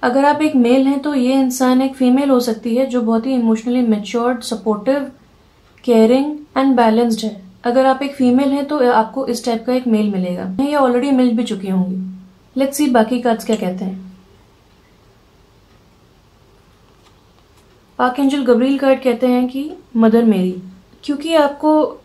अगर आप एक मेल हैं तो ये इंसान एक फीमेल हो सकती है जो बहुत ही emotionally matured, supportive, caring and balanced है। अगर आप एक फीमेल हैं तो आपको इस टाइप का एक मेल मिलेगा, ये ऑलरेडी मिल भी चुकी होंगी। लेट्स सी बाकी कार्ड्स क्या कहते हैं। आर्कएंजल गब्रियल कार्ड कहते हैं कि मदर मेरी, क्योंकि आपको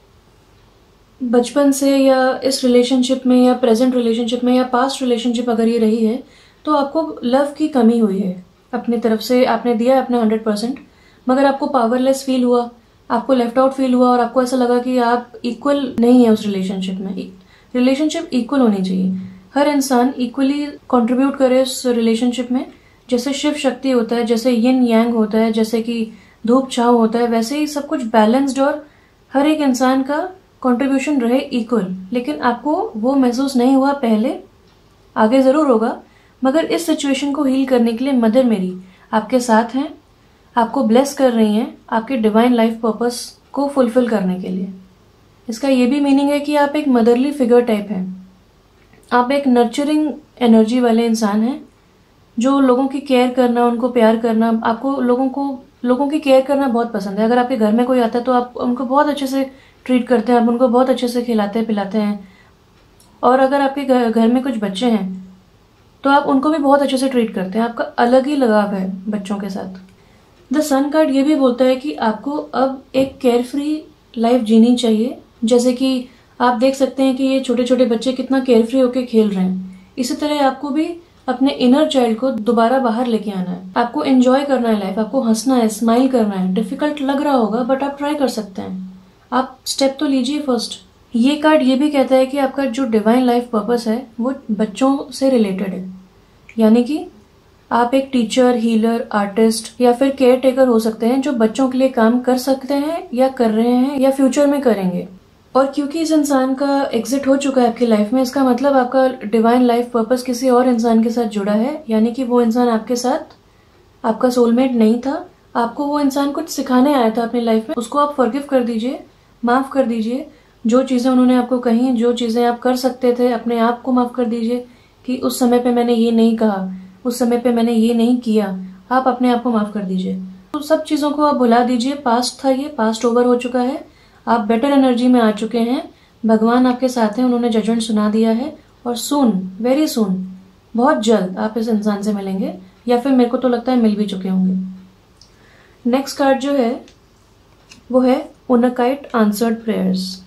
बचपन से या इस रिलेशनशिप में या प्रेजेंट रिलेशनशिप में या पास्ट रिलेशनशिप अगर ये रही है तो आपको लव की कमी हुई है, अपनी तरफ से आपने दिया अपना 100%, मगर आपको पावरलेस फील हुआ, आपको लेफ्ट आउट फील हुआ, और आपको ऐसा लगा कि आप इक्वल नहीं है उस रिलेशनशिप में। रिलेशनशिप इक्वल होनी चाहिए, हर इंसान इक्वली कंट्रीब्यूट करे उस रिलेशनशिप में। जैसे शिव शक्ति होता है, जैसे यिन यांग होता है, जैसे कि धूप छांव होता है, वैसे ही सब कुछ बैलेंस्ड और हर एक इंसान का कंट्रीब्यूशन रहे इक्वल। लेकिन आपको वो महसूस नहीं हुआ पहले, आगे जरूर होगा, मगर इस सिचुएशन को हील करने के लिए मदर मेरी आपके साथ हैं, आपको ब्लेस कर रही हैं आपके डिवाइन लाइफ पर्पस को फुलफिल करने के लिए। इसका ये भी मीनिंग है कि आप एक मदरली फिगर टाइप हैं, आप एक नर्चरिंग एनर्जी वाले इंसान हैं, जो लोगों की केयर करना, उनको प्यार करना, आपको लोगों की केयर करना बहुत पसंद है। अगर आपके घर में कोई आता है तो आप उनको बहुत अच्छे से ट्रीट करते हैं, आप उनको बहुत अच्छे से खिलाते पिलाते हैं। और अगर आपके घर में कुछ बच्चे हैं तो आप उनको भी बहुत अच्छे से ट्रीट करते हैं, आपका अलग ही लगाव है बच्चों के साथ। द सन कार्ड ये भी बोलता है कि आपको अब एक केयर फ्री लाइफ जीनी चाहिए। जैसे कि आप देख सकते हैं कि ये छोटे छोटे बच्चे कितना केयर फ्री होकर खेल रहे हैं, इसी तरह आपको भी अपने इनर चाइल्ड को दोबारा बाहर लेके आना है, आपको एंजॉय करना है लाइफ, आपको हंसना है, स्माइल करना है। डिफिकल्ट लग रहा होगा बट आप ट्राई कर सकते हैं, आप स्टेप तो लीजिए फर्स्ट। ये कार्ड ये भी कहता है कि आपका जो डिवाइन लाइफ पर्पस है वो बच्चों से रिलेटेड है, यानी कि आप एक टीचर, हीलर, आर्टिस्ट या फिर केयर टेकर हो सकते हैं जो बच्चों के लिए काम कर सकते हैं या कर रहे हैं या फ्यूचर में करेंगे। और क्योंकि इस इंसान का एग्जिट हो चुका है आपकी लाइफ में, इसका मतलब आपका डिवाइन लाइफ पर्पस किसी और इंसान के साथ जुड़ा है, यानी कि वो इंसान आपके साथ आपका सोलमेट नहीं था, आपको वो इंसान कुछ सिखाने आया था अपनी लाइफ में। उसको आप फॉरगिव कर दीजिए, माफ कर दीजिए, जो चीजें उन्होंने आपको कही, जो चीजें आप कर सकते थे, अपने आप को माफ कर दीजिए कि उस समय पे मैंने ये नहीं कहा, उस समय पे मैंने ये नहीं किया, आप अपने आप को माफ कर दीजिए। तो सब चीजों को आप भुला दीजिए, पास्ट था ये, पास्ट ओवर हो चुका है, आप बेटर एनर्जी में आ चुके हैं, भगवान आपके साथ हैं, उन्होंने जजमेंट सुना दिया है, और सून, वेरी सून, बहुत जल्द आप इस इंसान से मिलेंगे, या फिर मेरे को तो लगता है मिल भी चुके होंगे। नेक्स्ट कार्ड जो है वो है उनकाइट आंसर्ड प्रेयर्स।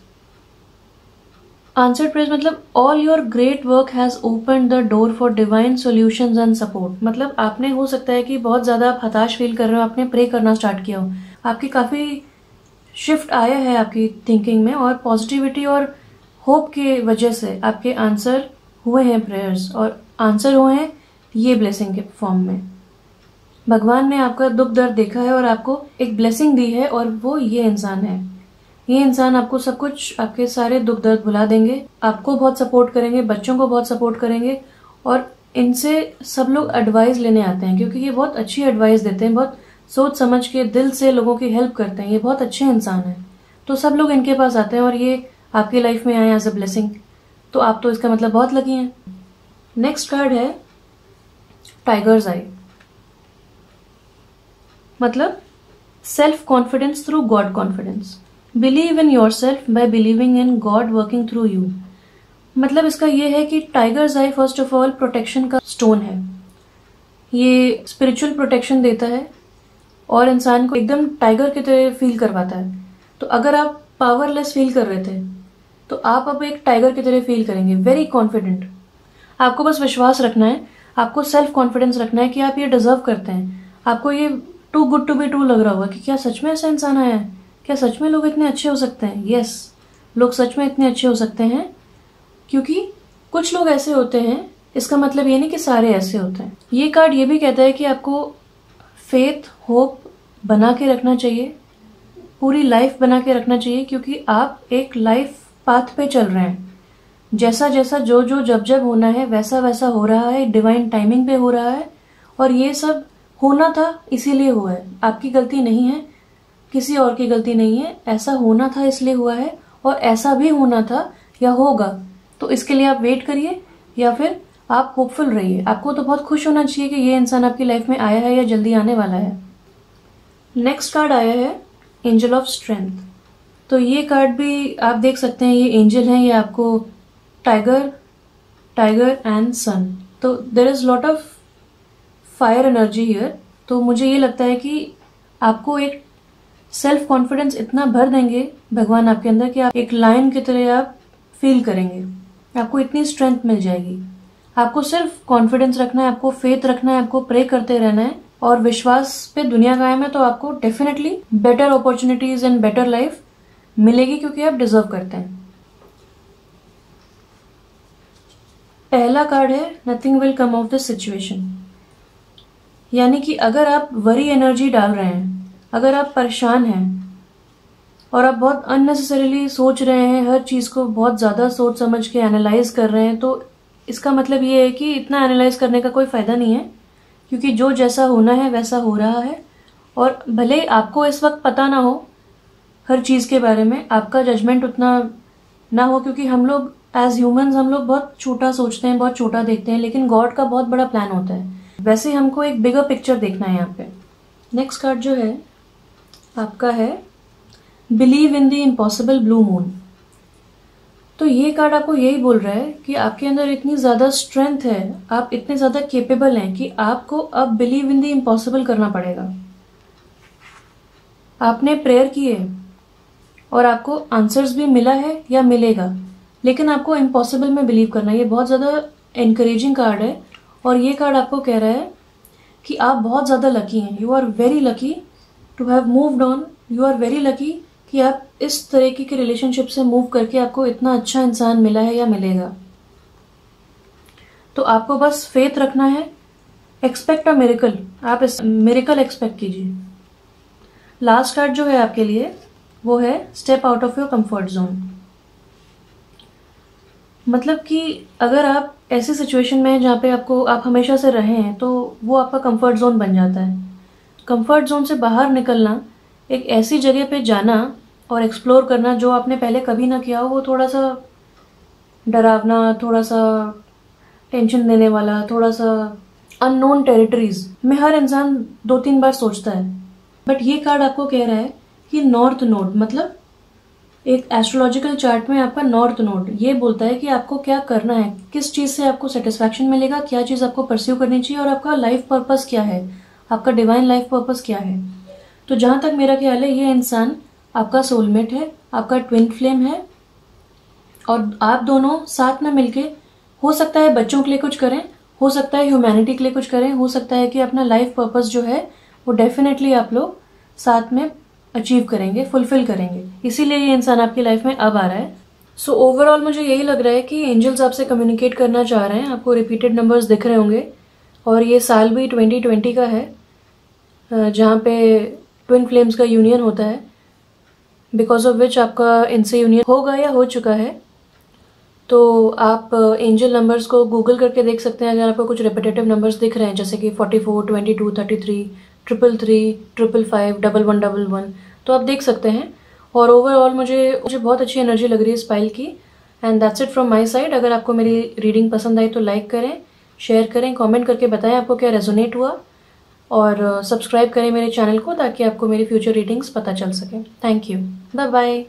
आंसर्ड प्रेयर्स मतलब all your great work has opened the door for divine solutions and support. मतलब आपने, हो सकता है कि बहुत ज्यादा आप हताश फील कर रहे हो, आपने प्रे करना स्टार्ट किया हो, आपकी काफी शिफ्ट आया है आपकी थिंकिंग में, और पॉजिटिविटी और होप के वजह से आपके आंसर हुए हैं प्रेयर्स, और आंसर हुए हैं ये ब्लेसिंग के फॉर्म में। भगवान ने आपका दुख दर्द देखा है और आपको एक ब्लेसिंग दी है, और वो ये इंसान है। ये इंसान आपको सब कुछ, आपके सारे दुख दर्द भुला देंगे, आपको बहुत सपोर्ट करेंगे, बच्चों को बहुत सपोर्ट करेंगे, और इनसे सब लोग एडवाइस लेने आते हैं क्योंकि ये बहुत अच्छी एडवाइस देते हैं, बहुत सोच समझ के दिल से लोगों की हेल्प करते हैं, ये बहुत अच्छे इंसान हैं। तो सब लोग इनके पास आते हैं और ये आपकी लाइफ में आए एज अ ब्लेसिंग। तो आप तो इसका मतलब बहुत लकी हैं। नेक्स्ट कार्ड है टाइगर्स आई, मतलब self confidence through God confidence. Believe in your self bye believing in God working through you. मतलब इसका ये है कि tigers I first of all protection का स्टोन है। ये स्पिरिचुअल प्रोटेक्शन देता है और इंसान को एकदम टाइगर की तरह फील करवाता है। तो अगर आप पावरलेस फील कर रहे थे तो आप अब एक टाइगर की तरह फील करेंगे, वेरी कॉन्फिडेंट। आपको बस विश्वास रखना है, आपको सेल्फ कॉन्फिडेंस रखना है कि आप ये डिजर्व करते हैं। आपको ये too good to be true लग रहा होगा कि क्या सच में ऐसा इंसान आया है, क्या सच में लोग इतने अच्छे हो सकते हैं। यस, लोग सच में इतने अच्छे हो सकते हैं, क्योंकि कुछ लोग ऐसे होते हैं, इसका मतलब ये नहीं कि सारे ऐसे होते हैं। ये कार्ड ये भी कहता है कि आपको फेथ, होप बना के रखना चाहिए, पूरी लाइफ बना के रखना चाहिए, क्योंकि आप एक लाइफ पाथ पे चल रहे हैं। जैसा जैसा जो जो जब जब होना है वैसा वैसा हो रहा है, डिवाइन टाइमिंग पे हो रहा है, और ये सब होना था इसीलिए हुआ है। आपकी गलती नहीं है, किसी और की गलती नहीं है, ऐसा होना था इसलिए हुआ है, और ऐसा भी होना था या होगा। तो इसके लिए आप वेट करिए या फिर आप होपफुल रहिए। आपको तो बहुत खुश होना चाहिए कि ये इंसान आपकी लाइफ में आया है या जल्दी आने वाला है। नेक्स्ट कार्ड आया है एंजल ऑफ स्ट्रेंथ। तो ये कार्ड भी आप देख सकते हैं, ये एंजल है, ये आपको टाइगर एंड सन। तो there is lot of fire energy here. तो मुझे ये लगता है कि आपको एक सेल्फ कॉन्फिडेंस इतना भर देंगे भगवान आपके अंदर कि आप एक लायन की तरह आप फील करेंगे, आपको इतनी स्ट्रेंथ मिल जाएगी। आपको सिर्फ कॉन्फिडेंस रखना है, आपको फेथ रखना है, आपको प्रे करते रहना है, और विश्वास पे दुनिया कायम है। तो आपको definitely better opportunities and better life मिलेगी, क्योंकि आप डिजर्व करते हैं। पहला कार्ड है nothing will come of this situation. यानी कि अगर आप वरी एनर्जी डाल रहे हैं, अगर आप परेशान हैं और आप बहुत अननेसेसरीली सोच रहे हैं, हर चीज को बहुत ज्यादा सोच समझ के एनालाइज कर रहे हैं, तो इसका मतलब ये है कि इतना एनालाइज करने का कोई फायदा नहीं है, क्योंकि जो जैसा होना है वैसा हो रहा है। और भले आपको इस वक्त पता ना हो हर चीज के बारे में, आपका जजमेंट उतना ना हो, क्योंकि हम लोग एज ह्यूमंस हम लोग बहुत छोटा सोचते हैं, बहुत छोटा देखते हैं, लेकिन गॉड का बहुत बड़ा प्लान होता है। वैसे हमको एक बिगर पिक्चर देखना है यहाँ पे। नेक्स्ट कार्ड जो है आपका है believe in the impossible blue moon. तो ये कार्ड आपको यही बोल रहा है कि आपके अंदर इतनी ज्यादा स्ट्रेंथ है, आप इतने ज्यादा केपेबल हैं कि आपको अब बिलीव इन द इम्पॉसिबल करना पड़ेगा। आपने प्रेयर की है और आपको आंसर्स भी मिला है या मिलेगा, लेकिन आपको इम्पॉसिबल में बिलीव करना है। ये बहुत ज्यादा एनकरेजिंग कार्ड है, और ये कार्ड आपको कह रहा है कि आप बहुत ज्यादा लकी हैं। You are very lucky to have moved on. You are very lucky कि आप इस तरीके के रिलेशनशिप से मूव करके आपको इतना अच्छा इंसान मिला है या मिलेगा। तो आपको बस फेथ रखना है, एक्सपेक्ट अ मिरेकल। आप इस मिरेकल एक्सपेक्ट कीजिए। लास्ट कार्ड जो है आपके लिए वो है step out of your comfort zone. मतलब कि अगर आप ऐसी सिचुएशन में हैं जहाँ पे आप हमेशा से रहे हैं, तो वो आपका कंफर्ट जोन बन जाता है। कंफर्ट जोन से बाहर निकलना, एक ऐसी जगह पे जाना और एक्सप्लोर करना जो आपने पहले कभी ना किया हो, वो थोड़ा सा डरावना, थोड़ा सा टेंशन देने वाला, थोड़ा सा अननोन टेरिटरीज में हर इंसान 2-3 बार सोचता है। बट ये कार्ड आपको कह रहा है कि नॉर्थ नोड, मतलब एक एस्ट्रोलॉजिकल चार्ट में आपका नॉर्थ नोड ये बोलता है कि आपको क्या करना है, किस चीज से आपको सेटिस्फैक्शन मिलेगा, क्या चीज आपको परस्यू करनी चाहिए, और आपका लाइफ पर्पस क्या है, आपका डिवाइन लाइफ पर्पस क्या है। तो जहां तक मेरा ख्याल है ये इंसान आपका सोलमेट है, आपका ट्विन फ्लेम है, और आप दोनों साथ में मिलके हो सकता है बच्चों के लिए कुछ करें, हो सकता है ह्यूमैनिटी के लिए कुछ करें, हो सकता है कि अपना लाइफ पर्पस जो है वो डेफिनेटली आप लोग साथ में अचीव करेंगे, फुलफिल करेंगे। इसीलिए ये इंसान आपकी लाइफ में अब आ रहा है। सो ओवरऑल मुझे यही लग रहा है कि एंजल्स आपसे कम्युनिकेट करना चाह रहे हैं। आपको रिपीटेड नंबर्स दिख रहे होंगे, और ये साल भी 2020 का है, जहाँ पे ट्विन फ्लेम्स का यूनियन होता है। बिकॉज ऑफ विच आपका इनसे यूनियन होगा या हो चुका है। तो आप एंजल नंबर्स को गूगल करके देख सकते हैं। अगर आपको कुछ रिपीटेटिव नंबर्स दिख रहे हैं जैसे कि 44, 22, 33, 333, 555, 1111, तो आप देख सकते हैं। और ओवरऑल मुझे बहुत अच्छी एनर्जी लग रही है इस फाइल की। And that's it from my side. अगर आपको मेरी रीडिंग पसंद आई तो लाइक करें, शेयर करें, कमेंट करके बताएं आपको क्या रेजोनेट हुआ, और सब्सक्राइब करें मेरे चैनल को ताकि आपको मेरी फ्यूचर रीडिंग्स पता चल सके। Thank you, bye bye.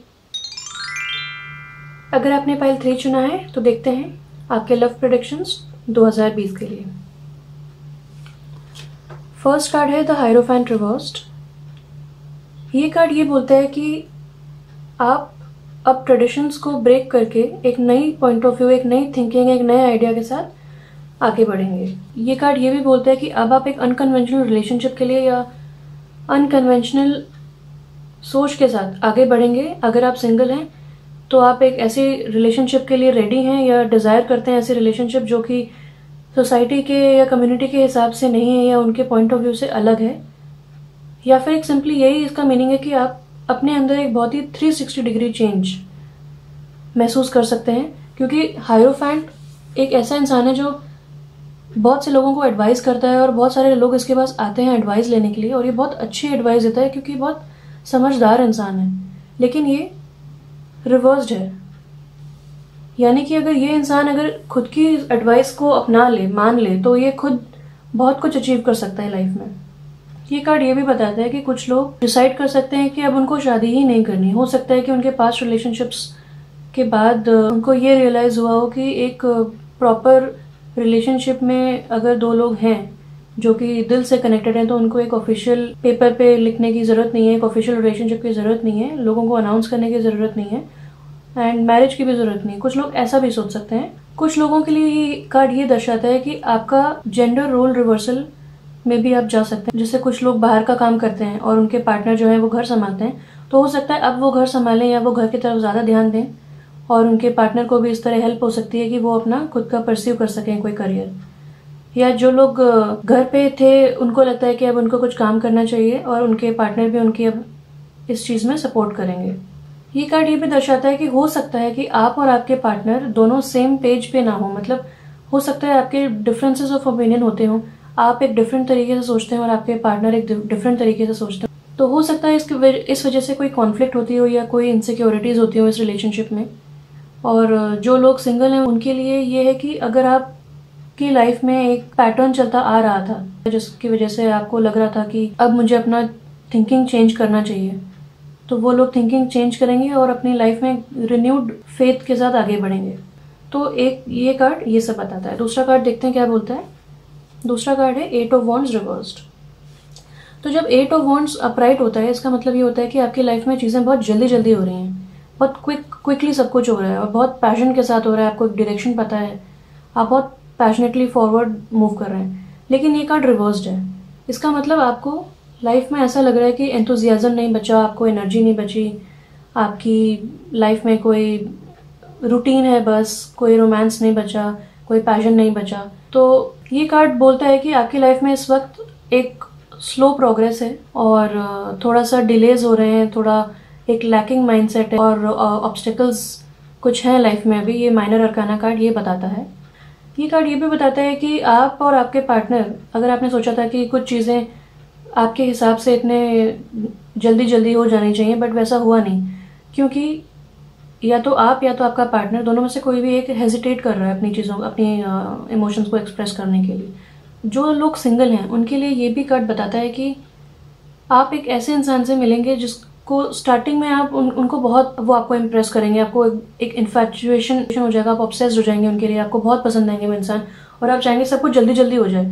अगर आपने पाइल 3 चुना है तो देखते हैं आपके लव प्रेडिक्शंस 2020 के लिए। फर्स्ट कार्ड है द हायरोफेंट रिवर्स्ड। ये कार्ड ये बोलता है कि आप अब ट्रेडिशंस को ब्रेक करके एक नई पॉइंट ऑफ व्यू, एक नई थिंकिंग, एक नए आइडिया के साथ आगे बढ़ेंगे। ये कार्ड ये भी बोलता है कि अब आप एक अनकन्वेंशनल रिलेशनशिप के लिए या अनकन्वेंशनल सोच के साथ आगे बढ़ेंगे। अगर आप सिंगल हैं तो आप एक ऐसी रिलेशनशिप के लिए रेडी हैं या डिज़ायर करते हैं ऐसी रिलेशनशिप जो कि सोसाइटी के या कम्युनिटी के हिसाब से नहीं है या उनके पॉइंट ऑफ व्यू से अलग है। या फिर एक सिंपली यही इसका मीनिंग है कि आप अपने अंदर एक बहुत ही 360 डिग्री चेंज महसूस कर सकते हैं, क्योंकि हायरोफेंट एक ऐसा इंसान है जो बहुत से लोगों को एडवाइस करता है और बहुत सारे लोग इसके पास आते हैं एडवाइस लेने के लिए, और ये बहुत अच्छी एडवाइस देता है क्योंकि बहुत समझदार इंसान है। लेकिन ये रिवर्स्ड है, यानी कि अगर ये इंसान अगर खुद की एडवाइस को अपना ले, मान ले, तो ये खुद बहुत कुछ अचीव कर सकता है लाइफ में। ये कार्ड ये भी बताता है कि कुछ लोग डिसाइड कर सकते हैं कि अब उनको शादी ही नहीं करनी। हो सकता है कि उनके पास्ट रिलेशनशिप्स के बाद उनको ये रियलाइज हुआ हो कि एक प्रॉपर रिलेशनशिप में अगर दो लोग हैं जो कि दिल से कनेक्टेड हैं तो उनको एक ऑफिशियल पेपर पे लिखने की जरूरत नहीं है, एक ऑफिशियल रिलेशनशिप की जरूरत नहीं है, लोगों को अनाउंस करने की जरूरत नहीं है, एंड मैरिज की भी जरूरत नहीं है। कुछ लोग ऐसा भी सोच सकते हैं। कुछ लोगों के लिए ये कार्ड ये दर्शाता है कि आपका जेंडर रोल रिवर्सल में भी आप जा सकते हैं। जैसे कुछ लोग बाहर का काम करते हैं और उनके पार्टनर जो है वो घर संभालते हैं, तो हो सकता है अब वो घर संभालें या वो घर की तरफ ज्यादा ध्यान दें, और उनके पार्टनर को भी इस तरह हेल्प हो सकती है कि वो अपना खुद का परस्यू कर सकें कोई करियर। या जो लोग घर पे थे उनको लगता है कि अब उनको कुछ काम करना चाहिए और उनके पार्टनर भी उनकी अब इस चीज में सपोर्ट करेंगे। ये कार्ड ये भी दर्शाता है कि हो सकता है कि आप और आपके पार्टनर दोनों सेम पेज पे ना हो। मतलब हो सकता है आपके डिफरेंसेस ऑफ ओपिनियन होते हो, आप एक डिफरेंट तरीके से सोचते हैं और आपके पार्टनर एक डिफरेंट तरीके से सोचते हैं। तो हो सकता है इस वजह से कोई कॉन्फ्लिक्ट होती हो या कोई इनसिक्योरिटीज होती हो इस रिलेशनशिप में। और जो लोग सिंगल हैं उनके लिए ये है कि अगर आप की लाइफ में एक पैटर्न चलता आ रहा था जिसकी वजह से आपको लग रहा था कि अब मुझे अपना थिंकिंग चेंज करना चाहिए, तो वो लोग थिंकिंग चेंज करेंगे और अपनी लाइफ में रिन्यूड फेथ के साथ आगे बढ़ेंगे। तो एक ये कार्ड ये सब बताता है। दूसरा कार्ड देखते हैं क्या बोलता है। दूसरा कार्ड है 8 ऑफ वॉन्ड्स रिवर्स्ड। तो जब 8 ऑफ वॉन्ड्स अपराइट होता है इसका मतलब ये होता है कि आपकी लाइफ में चीजें बहुत जल्दी जल्दी हो रही हैं, बहुत क्विकली सब कुछ हो रहा है और बहुत पैशन के साथ हो रहा है। आपको एक डायरेक्शन पता है, आप बहुत पैशनेटली फॉरवर्ड मूव कर रहे हैं। लेकिन ये कार्ड रिवर्स्ड है। इसका मतलब आपको लाइफ में ऐसा लग रहा है कि एंथुजियाज्म नहीं बचा, आपको एनर्जी नहीं बची, आपकी लाइफ में कोई रूटीन है बस, कोई रोमांस नहीं बचा, कोई पैशन नहीं बचा। तो ये कार्ड बोलता है कि आपकी लाइफ में इस वक्त एक स्लो प्रोग्रेस है और थोड़ा सा डिलेज हो रहे हैं, थोड़ा एक लैकिंग माइंडसेट है और ऑब्स्टिकल्स कुछ हैं लाइफ में अभी। ये माइनर अरकाना कार्ड ये बताता है। ये कार्ड ये भी बताता है कि आप और आपके पार्टनर, अगर आपने सोचा था कि कुछ चीज़ें आपके हिसाब से इतने जल्दी जल्दी हो जानी चाहिए बट वैसा हुआ नहीं, क्योंकि या तो आप या तो आपका पार्टनर, दोनों में से कोई भी एक हेजिटेट कर रहा है अपनी चीज़ों, अपनी इमोशंस को एक्सप्रेस करने के लिए। जो लोग सिंगल हैं उनके लिए ये भी कार्ड बताता है कि आप एक ऐसे इंसान से मिलेंगे जिसको स्टार्टिंग में आप उनको बहुत, वो आपको इम्प्रेस करेंगे, आपको एक इन्फैचुएशन हो जाएगा, आप ऑब्सेस्ड हो जाएंगे उनके लिए, आपको बहुत पसंद आएंगे वो इंसान और आप चाहेंगे सब कुछ जल्दी जल्दी हो जाए।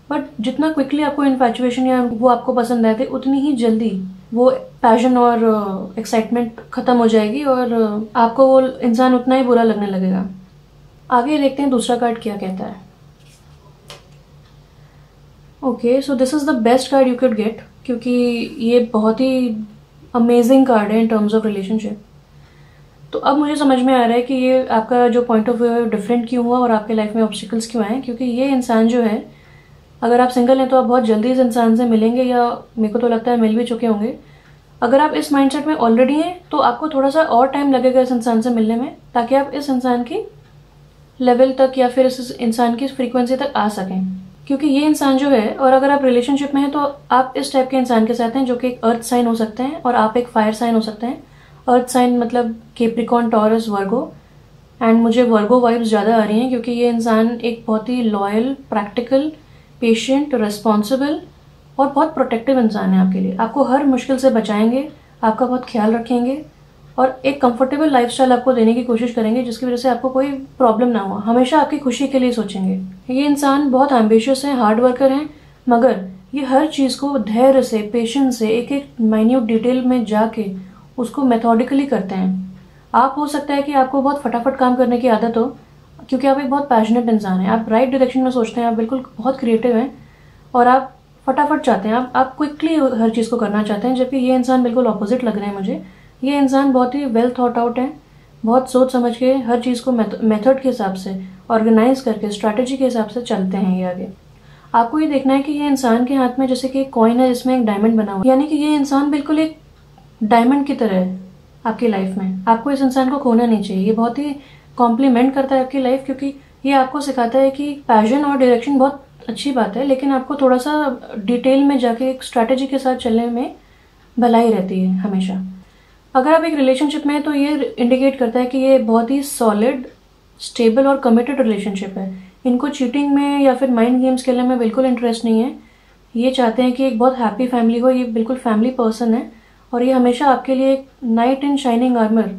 बट जितना क्विकली आपको इन्फैचुएशन या वो आपको पसंद आए थे उतनी ही जल्दी वो पैशन और एक्साइटमेंट खत्म हो जाएगी और आपको वो इंसान उतना ही बुरा लगने लगेगा। आगे देखते हैं दूसरा कार्ड क्या कहता है। Okay, so this is the best card you could get, क्योंकि ये बहुत ही अमेजिंग कार्ड है इन टर्म्स ऑफ रिलेशनशिप। तो अब मुझे समझ में आ रहा है कि ये आपका जो पॉइंट ऑफ व्यू है डिफरेंट क्यों हुआ और आपके लाइफ में ऑब्स्टिकल्स क्यों आए। क्योंकि ये इंसान जो है, अगर आप सिंगल हैं तो आप बहुत जल्दी इस इंसान से मिलेंगे या मेरे को तो लगता है मिल भी चुके होंगे। अगर आप इस माइंडसेट में ऑलरेडी हैं तो आपको थोड़ा सा और टाइम लगेगा इस इंसान से मिलने में, ताकि आप इस इंसान की लेवल तक या फिर इस इंसान की फ्रीक्वेंसी तक आ सकें। क्योंकि ये इंसान जो है, और अगर आप रिलेशनशिप में हैं तो आप इस टाइप के इंसान के साथ हैं जो कि एक अर्थ साइन हो सकते हैं और आप एक फायर साइन हो सकते हैं। अर्थ साइन मतलब कैप्रिकॉर्न, टॉरस, वर्गो। एंड मुझे वर्गो वाइब्स ज़्यादा आ रही हैं क्योंकि ये इंसान एक बहुत ही लॉयल, प्रैक्टिकल, पेशेंट, रिस्पॉन्सिबल और बहुत प्रोटेक्टिव इंसान है आपके लिए। आपको हर मुश्किल से बचाएंगे, आपका बहुत ख्याल रखेंगे और एक कंफर्टेबल लाइफस्टाइल आपको देने की कोशिश करेंगे जिसकी वजह से आपको कोई प्रॉब्लम ना हो। हमेशा आपकी खुशी के लिए सोचेंगे। ये इंसान बहुत एम्बिशियस है, हार्ड वर्कर हैं, मगर ये हर चीज़ को धैर्य से, पेशेंस से, एक एक माइन्यूट डिटेल में जाके उसको मेथोडिकली करते हैं। आप हो सकता है कि आपको बहुत फटाफट काम करने की आदत हो क्योंकि आप एक बहुत पैशनेट इंसान हैं, आप राइट डायरेक्शन में सोचते हैं, आप बिल्कुल बहुत क्रिएटिव हैं और आप फटाफट चाहते हैं, आप क्विकली हर चीज़ को करना चाहते हैं। जबकि ये इंसान बिल्कुल ऑपोजिट लग रहे हैं मुझे। ये इंसान बहुत ही वेल थॉट आउट है, बहुत सोच समझ के हर चीज़ को मेथड के हिसाब से, ऑर्गेनाइज करके, स्ट्रैटेजी के हिसाब से चलते हैं ये आगे। आपको ये देखना है कि ये इंसान के हाथ में जैसे कि एक कॉइन है जिसमें एक डायमंड बना हुआ है, यानी कि ये इंसान बिल्कुल एक डायमंड की तरह है आपकी लाइफ में। आपको इस इंसान को खोना नहीं चाहिए। ये बहुत ही कॉम्प्लीमेंट करता है आपकी लाइफ क्योंकि ये आपको सिखाता है कि पैशन और डायरेक्शन बहुत अच्छी बात है, लेकिन आपको थोड़ा सा डिटेल में जाके एक स्ट्रैटेजी के साथ चलने में भलाई रहती है हमेशा। अगर आप एक रिलेशनशिप में हैं तो ये इंडिकेट करता है कि ये बहुत ही सॉलिड, स्टेबल और कमिटेड रिलेशनशिप है। इनको चीटिंग में या फिर माइंड गेम्स खेलने में बिल्कुल इंटरेस्ट नहीं है। ये चाहते हैं कि एक बहुत हैप्पी फैमिली हो। ये बिल्कुल फैमिली पर्सन है और ये हमेशा आपके लिए एक नाइट इन शाइनिंग आर्मर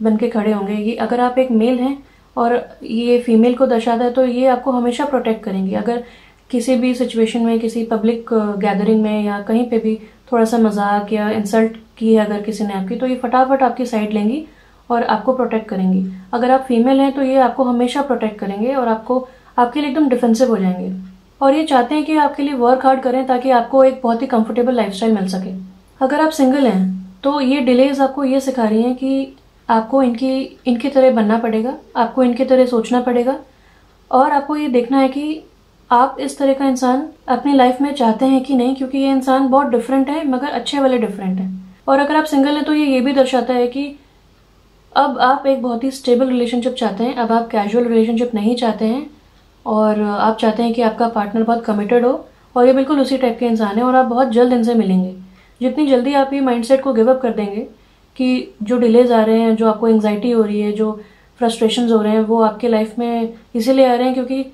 बन के खड़े होंगे। ये अगर आप एक मेल हैं और ये फीमेल को दर्शाता है तो ये आपको हमेशा प्रोटेक्ट करेंगी। अगर किसी भी सिचुएशन में, किसी पब्लिक गैदरिंग में या कहीं पे भी थोड़ा सा मजाक या इंसल्ट की है अगर किसी ने आपकी, तो ये फटाफट आपकी साइड लेंगी और आपको प्रोटेक्ट करेंगी। अगर आप फीमेल हैं तो ये आपको हमेशा प्रोटेक्ट करेंगे और आपके लिए एकदम डिफेंसिव हो जाएंगे। और ये चाहते हैं कि आपके लिए वर्क हार्ड करें ताकि आपको एक बहुत ही कंफर्टेबल लाइफस्टाइल मिल सके। अगर आप सिंगल हैं तो ये डिलेज आपको ये सिखा रही हैं कि आपको इनकी तरह बनना पड़ेगा, आपको इनकी तरह सोचना पड़ेगा और आपको ये देखना है कि आप इस तरह का इंसान अपनी लाइफ में चाहते हैं कि नहीं, क्योंकि ये इंसान बहुत डिफरेंट है मगर अच्छे वाले डिफरेंट है। और अगर आप सिंगल हैं तो ये भी दर्शाता है कि अब आप एक बहुत ही स्टेबल रिलेशनशिप चाहते हैं, अब आप कैजुअल रिलेशनशिप नहीं चाहते हैं और आप चाहते हैं कि आपका पार्टनर बहुत कमिटेड हो। और ये बिल्कुल उसी टाइप के इंसान है और आप बहुत जल्द इनसे मिलेंगे। जितनी जल्दी आप ये माइंडसेट को गिव अप कर देंगे कि जो डिलेज आ रहे हैं, जो आपको एंग्जाइटी हो रही है, जो फ्रस्ट्रेशंस हो रहे हैं, वो आपके लाइफ में इसीलिए आ रहे हैं क्योंकि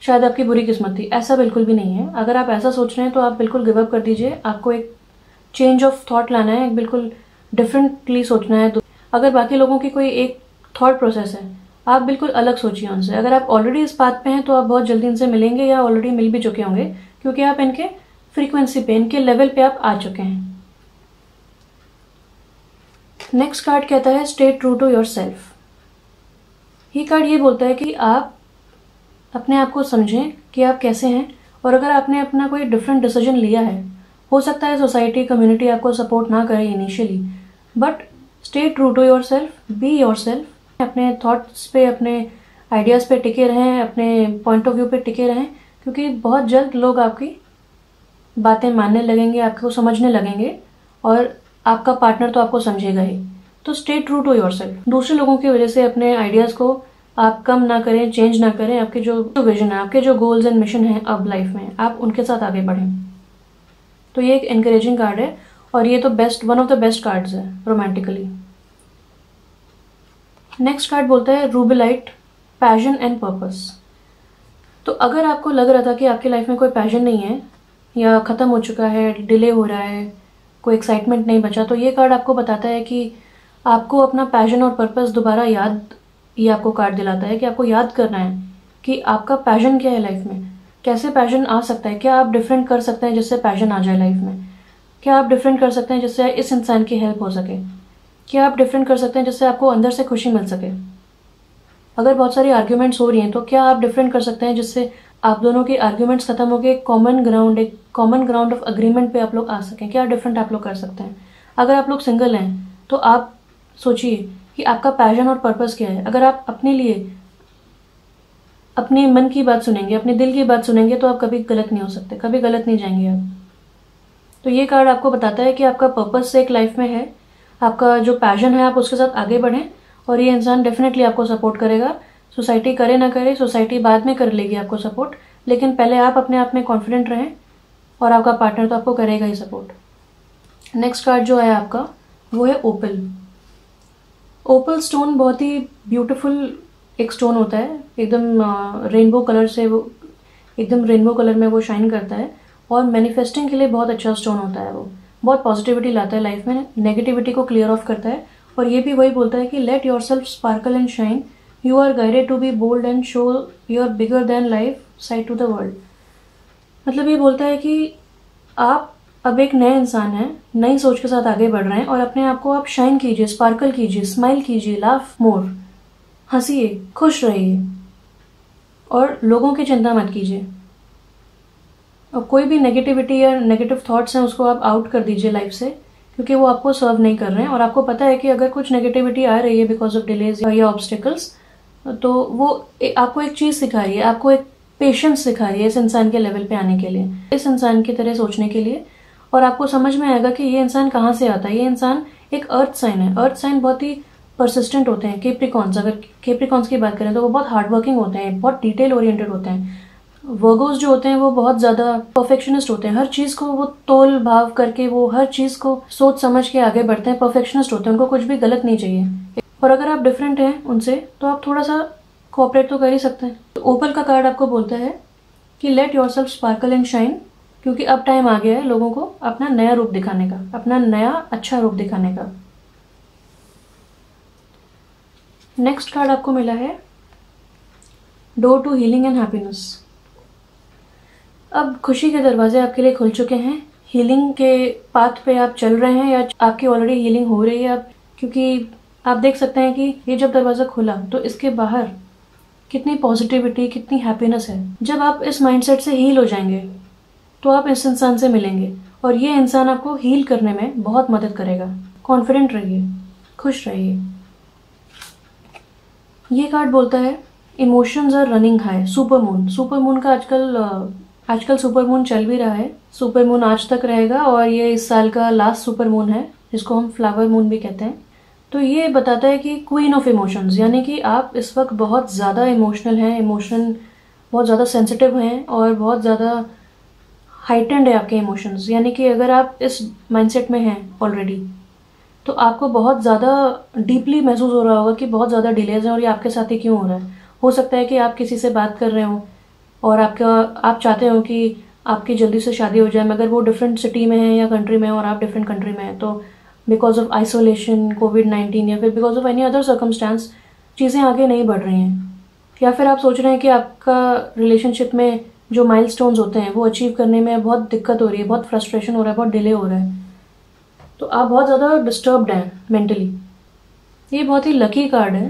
शायद आपकी बुरी किस्मत थी। ऐसा बिल्कुल भी नहीं है। अगर आप ऐसा सोच रहे हैं तो आप बिल्कुल गिव अप कर दीजिए। आपको एक चेंज ऑफ थॉट लाना है, बिल्कुल डिफरेंटली सोचना है। तो अगर बाकी लोगों की कोई एक थॉट प्रोसेस है, आप बिल्कुल अलग सोचिए उनसे। अगर आप ऑलरेडी इस बात पे हैं तो आप बहुत जल्दी इनसे मिलेंगे या ऑलरेडी मिल भी चुके होंगे क्योंकि आप इनके फ्रीक्वेंसी पे, इनके लेवल पे आप आ चुके हैं। नेक्स्ट कार्ड कहता है stay true to yourself. ये कार्ड ये बोलता है कि आप अपने आप को समझें कि आप कैसे हैं और अगर आपने अपना कोई डिफरेंट डिसीजन लिया है, हो सकता है सोसाइटी, कम्युनिटी आपको सपोर्ट ना करे initially, but stay true to yourself, be yourself. अपने थॉट्स पे, अपने आइडियाज़ पे टिके रहें, अपने पॉइंट ऑफ व्यू पे टिके रहें क्योंकि बहुत जल्द लोग आपकी बातें मानने लगेंगे, आपको समझने लगेंगे और आपका पार्टनर तो आपको समझेगा ही। तो stay true to yourself. दूसरे लोगों की वजह से अपने आइडियाज़ को आप कम ना करें, चेंज ना करें। आपके जो विजन है, आपके जो गोल्स एंड मिशन है अब लाइफ में, आप उनके साथ आगे बढ़ें। तो ये एक एनकरेजिंग कार्ड है और ये तो one of the best cards है रोमांटिकली। नेक्स्ट कार्ड बोलता है रूबिलाइट, पैशन एंड पर्पस। तो अगर आपको लग रहा था कि आपकी लाइफ में कोई पैशन नहीं है या खत्म हो चुका है, डिले हो रहा है, कोई एक्साइटमेंट नहीं बचा, तो ये कार्ड आपको बताता है कि आपको अपना पैशन और पर्पस दोबारा ये आपको कार्ड दिलाता है कि आपको याद करना है कि आपका पैशन क्या है लाइफ में, कैसे पैशन आ सकता है, क्या आप डिफरेंट कर सकते हैं जिससे पैशन आ जाए लाइफ में, क्या आप डिफरेंट कर सकते हैं जिससे इस इंसान की हेल्प हो सके, क्या आप डिफरेंट कर सकते हैं जिससे आपको अंदर से खुशी मिल सके। अगर बहुत सारी आर्ग्यूमेंट्स हो रही हैं तो क्या आप डिफरेंट कर सकते हैं जिससे आप दोनों की आर्ग्यूमेंट्स खत्म होकर एक कॉमन ग्राउंड ऑफ अग्रीमेंट पे आप लोग आ सकें। क्या डिफरेंट आप लोग कर सकते हैं। अगर आप लोग सिंगल हैं तो आप सोचिए कि आपका पैशन और पर्पस क्या है। अगर आप अपने लिए अपने मन की बात सुनेंगे, अपने दिल की बात सुनेंगे तो आप कभी गलत नहीं हो सकते, कभी गलत नहीं जाएंगे आप। तो ये कार्ड आपको बताता है कि आपका पर्पस एक लाइफ में है, आपका जो पैशन है आप उसके साथ आगे बढ़ें, और ये इंसान डेफिनेटली आपको सपोर्ट करेगा। सोसाइटी करे ना करे, सोसाइटी बाद में कर लेगी आपको सपोर्ट, लेकिन पहले आप अपने आप में कॉन्फिडेंट रहें, और आपका पार्टनर तो आपको करेगा ही सपोर्ट। नेक्स्ट कार्ड जो है आपका वो है ओपल। ओपल स्टोन बहुत ही ब्यूटीफुल एक स्टोन होता है, एकदम रेनबो कलर से, वो एकदम रेनबो कलर में वो शाइन करता है, और मैनिफेस्टिंग के लिए बहुत अच्छा स्टोन होता है। वो बहुत पॉजिटिविटी लाता है लाइफ में, नेगेटिविटी को क्लियर ऑफ करता है, और ये भी वही बोलता है कि let yourself sparkle and shine, you are guided to be bold and show your bigger than life side to the world. मतलब ये बोलता है कि आप अब एक नए इंसान हैं, नई सोच के साथ आगे बढ़ रहे हैं, और अपने आप को आप शाइन कीजिए, स्पार्कल कीजिए, स्माइल कीजिए, लाफ मोर, हंसिए, खुश रहिए, और लोगों की चिंता मत कीजिए। और कोई भी नेगेटिविटी या नेगेटिव थॉट्स हैं उसको आप आउट कर दीजिए लाइफ से, क्योंकि वो आपको सर्व नहीं कर रहे हैं। और आपको पता है कि अगर कुछ नेगेटिविटी आ रही है बिकॉज ऑफ डिलेज या ऑब्स्टिकल्स, तो वो आपको एक चीज सिखा रही है, आपको एक पेशेंस सिखा रही है इस इंसान के लेवल पे आने के लिए, इस इंसान की तरह सोचने के लिए। और आपको समझ में आएगा कि ये इंसान कहाँ से आता है। ये इंसान एक अर्थ साइन है। अर्थ साइन बहुत ही परसिस्टेंट होते हैं। केप्रिकॉन्स, अगर केप्रिकॉन्स की बात करें तो वो बहुत हार्ड वर्किंग होते हैं, बहुत डिटेल ओरिएंटेड होते हैं। वर्गोस जो होते हैं वो बहुत ज्यादा परफेक्शनिस्ट होते हैं। हर चीज को वो तोल भाव करके, वो हर चीज को सोच समझ के आगे बढ़ते हैं, परफेक्शनिस्ट होते हैं, उनको कुछ भी गलत नहीं चाहिए। और अगर आप डिफरेंट हैं उनसे तो आप थोड़ा सा कोऑपरेट तो कर ही सकते हैं। तो ओपल का कार्ड आपको बोलता है कि let yourself sparkle and shine, क्योंकि अब टाइम आ गया है लोगों को अपना नया रूप दिखाने का, अपना नया अच्छा रूप दिखाने का। नेक्स्ट कार्ड आपको मिला है door to healing and happiness. अब खुशी के दरवाजे आपके लिए खुल चुके हैं। हीलिंग के पाथ पे आप चल रहे हैं, या आपकी ऑलरेडी हीलिंग हो रही है अब, क्योंकि आप देख सकते हैं कि ये जब दरवाजा खुला तो इसके बाहर कितनी पॉजिटिविटी, कितनी हैप्पीनेस है। जब आप इस माइंडसेट से हील हो जाएंगे तो आप इस इंसान से मिलेंगे, और ये इंसान आपको हील करने में बहुत मदद करेगा। कॉन्फिडेंट रहिए, खुश रहिए। ये कार्ड बोलता है emotions are running high. Super moon, super moon का आजकल सुपर मून चल भी रहा है। सुपर मून आज तक रहेगा, और ये इस साल का लास्ट सुपर मून है, जिसको हम फ्लावर मून भी कहते हैं। तो ये बताता है कि क्वीन ऑफ इमोशंस, यानी कि आप इस वक्त बहुत ज़्यादा इमोशनल हैं, इमोशन बहुत ज़्यादा सेंसिटिव हैं, और बहुत ज़्यादा हाइटेंड है आपके इमोशंस। यानी कि अगर आप इस माइंडसेट में हैं ऑलरेडी, तो आपको बहुत ज़्यादा डीपली महसूस हो रहा होगा कि बहुत ज़्यादा डिलेज है, और ये आपके साथ ही क्यों हो रहा है। हो सकता है कि आप किसी से बात कर रहे हो और आप चाहते हो कि आपकी जल्दी से शादी हो जाए, मगर वो डिफरेंट सिटी में है या कंट्री में है, और आप डिफरेंट कंट्री में है। तो बिकॉज ऑफ आइसोलेशन, कोविड-19, या फिर because of any other circumstance चीज़ें आगे नहीं बढ़ रही हैं। या फिर आप सोच रहे हैं कि आपका रिलेशनशिप में जो माइलस्टोन्स होते हैं वो अचीव करने में बहुत दिक्कत हो रही है, बहुत फ्रस्ट्रेशन हो रहा है, बहुत डिले हो रहा है, तो आप बहुत ज़्यादा डिस्टर्ब्ड हैं मेंटली। ये बहुत ही लकी कार्ड है,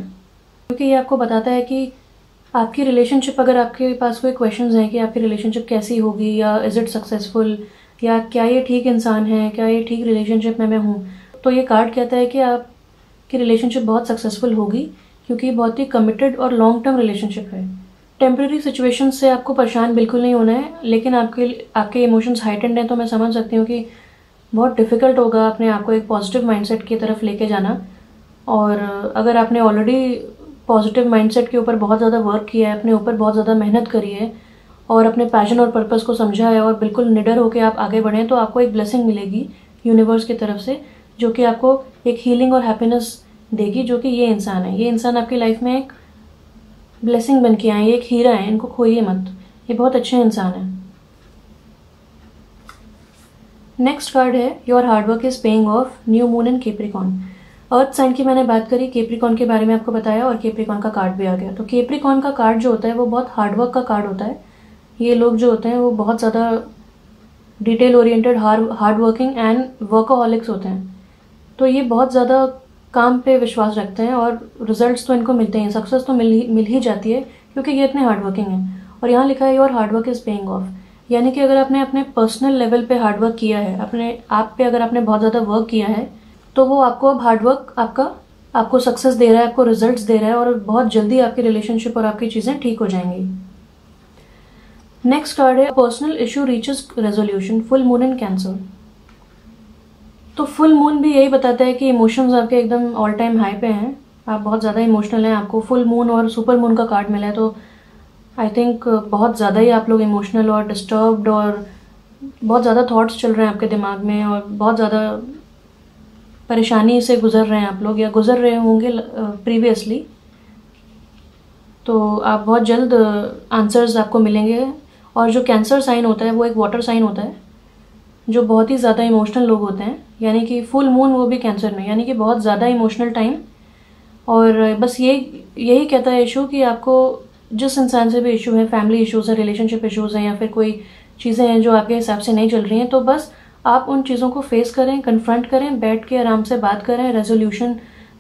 क्योंकि ये आपको बताता है कि आपकी रिलेशनशिप, अगर आपके पास कोई क्वेश्चंस हैं कि आपकी रिलेशनशिप कैसी होगी, या इज़ इट सक्सेसफुल, या क्या ये ठीक इंसान है, क्या ये ठीक रिलेशनशिप में मैं हूँ, तो ये कार्ड कहता है कि आपकी रिलेशनशिप बहुत सक्सेसफुल होगी, क्योंकि बहुत ही कमिटेड और लॉन्ग टर्म रिलेशनशिप है। टेम्प्रेरी सिचुएशन से आपको परेशान बिल्कुल नहीं होना है, लेकिन आपके इमोशंस हाइटेंड हैं, तो मैं समझ सकती हूँ कि बहुत डिफ़िकल्ट होगा अपने आप को एक पॉजिटिव माइंडसेट की तरफ लेके जाना। और अगर आपने ऑलरेडी पॉजिटिव माइंडसेट के ऊपर बहुत ज़्यादा वर्क किया है, अपने ऊपर बहुत ज़्यादा मेहनत करी है, और अपने पैशन और पर्पस को समझा है, और बिल्कुल निडर होकर आप आगे बढ़ें, तो आपको एक ब्लेसिंग मिलेगी यूनिवर्स की तरफ से, जो कि आपको एक हीलिंग और हैप्पीनेस देगी, जो कि ये इंसान है। ये इंसान आपकी लाइफ में एक ब्लेसिंग बन के आए, ये एक हीरा है, इनको खोइए मत, ये बहुत अच्छे इंसान है। नेक्स्ट कार्ड है your hard work is paying off, new moon in Capricorn. Earth sign की मैंने बात करी, कैप्रिकॉर्न के बारे में आपको बताया, और कैप्रिकॉर्न का कार्ड भी आ गया। तो कैप्रिकॉर्न का कार्ड जो होता है वो बहुत हार्डवर्क का कार्ड होता है। ये लोग जो होते हैं वो बहुत ज़्यादा detail oriented, hard working and वर्कोहॉलिक्स होते हैं। तो ये बहुत ज़्यादा काम पे विश्वास रखते हैं, और रिजल्ट्स तो इनको मिलते हैं, सक्सेस तो मिल ही जाती है, क्योंकि ये इतने हार्ड वर्किंग हैं। और यहाँ लिखा है your hard work is paying of, यानी कि अगर आपने अपने पर्सनल लेवल पे हार्डवर्क किया है, अपने आप पे अगर आपने बहुत ज़्यादा वर्क किया है, तो वो आपको अब हार्डवर्क आपको सक्सेस दे रहा है, आपको रिजल्ट्स दे रहा है, और बहुत जल्दी आपकी रिलेशनशिप और आपकी चीज़ें ठीक हो जाएंगी। नेक्स्ट कार्ड है personal issue reaches resolution, full moon इन कैंसर। तो फुल मून भी यही बताता है कि इमोशंस आपके एकदम ऑल टाइम हाई पे हैं, आप बहुत ज़्यादा इमोशनल हैं। आपको फुल मून और सुपर मून का कार्ड मिला है, तो आई थिंक बहुत ज़्यादा ही आप लोग इमोशनल और डिस्टर्ब्ड और बहुत ज़्यादा थॉट्स चल रहे हैं आपके दिमाग में और बहुत ज़्यादा परेशानी से गुजर रहे हैं आप लोग या गुजर रहे होंगे प्रीवियसली। तो आप बहुत जल्द आंसर्स आपको मिलेंगे। और जो कैंसर साइन होता है वो एक वाटर साइन होता है जो बहुत ही ज़्यादा इमोशनल लोग होते हैं, यानी कि फुल मून वो भी कैंसर में, यानी कि बहुत ज़्यादा इमोशनल टाइम। और बस यही कहता है इशू कि आपको जिस इंसान से भी इशू है, फैमिली इशूज़ है, रिलेशनशिप इशूज़ हैं या फिर कोई चीज़ें हैं जो आपके हिसाब से नहीं चल रही हैं, तो बस आप उन चीज़ों को फेस करें, कन्फ्रंट करें, बैठ के आराम से बात करें, रेजोल्यूशन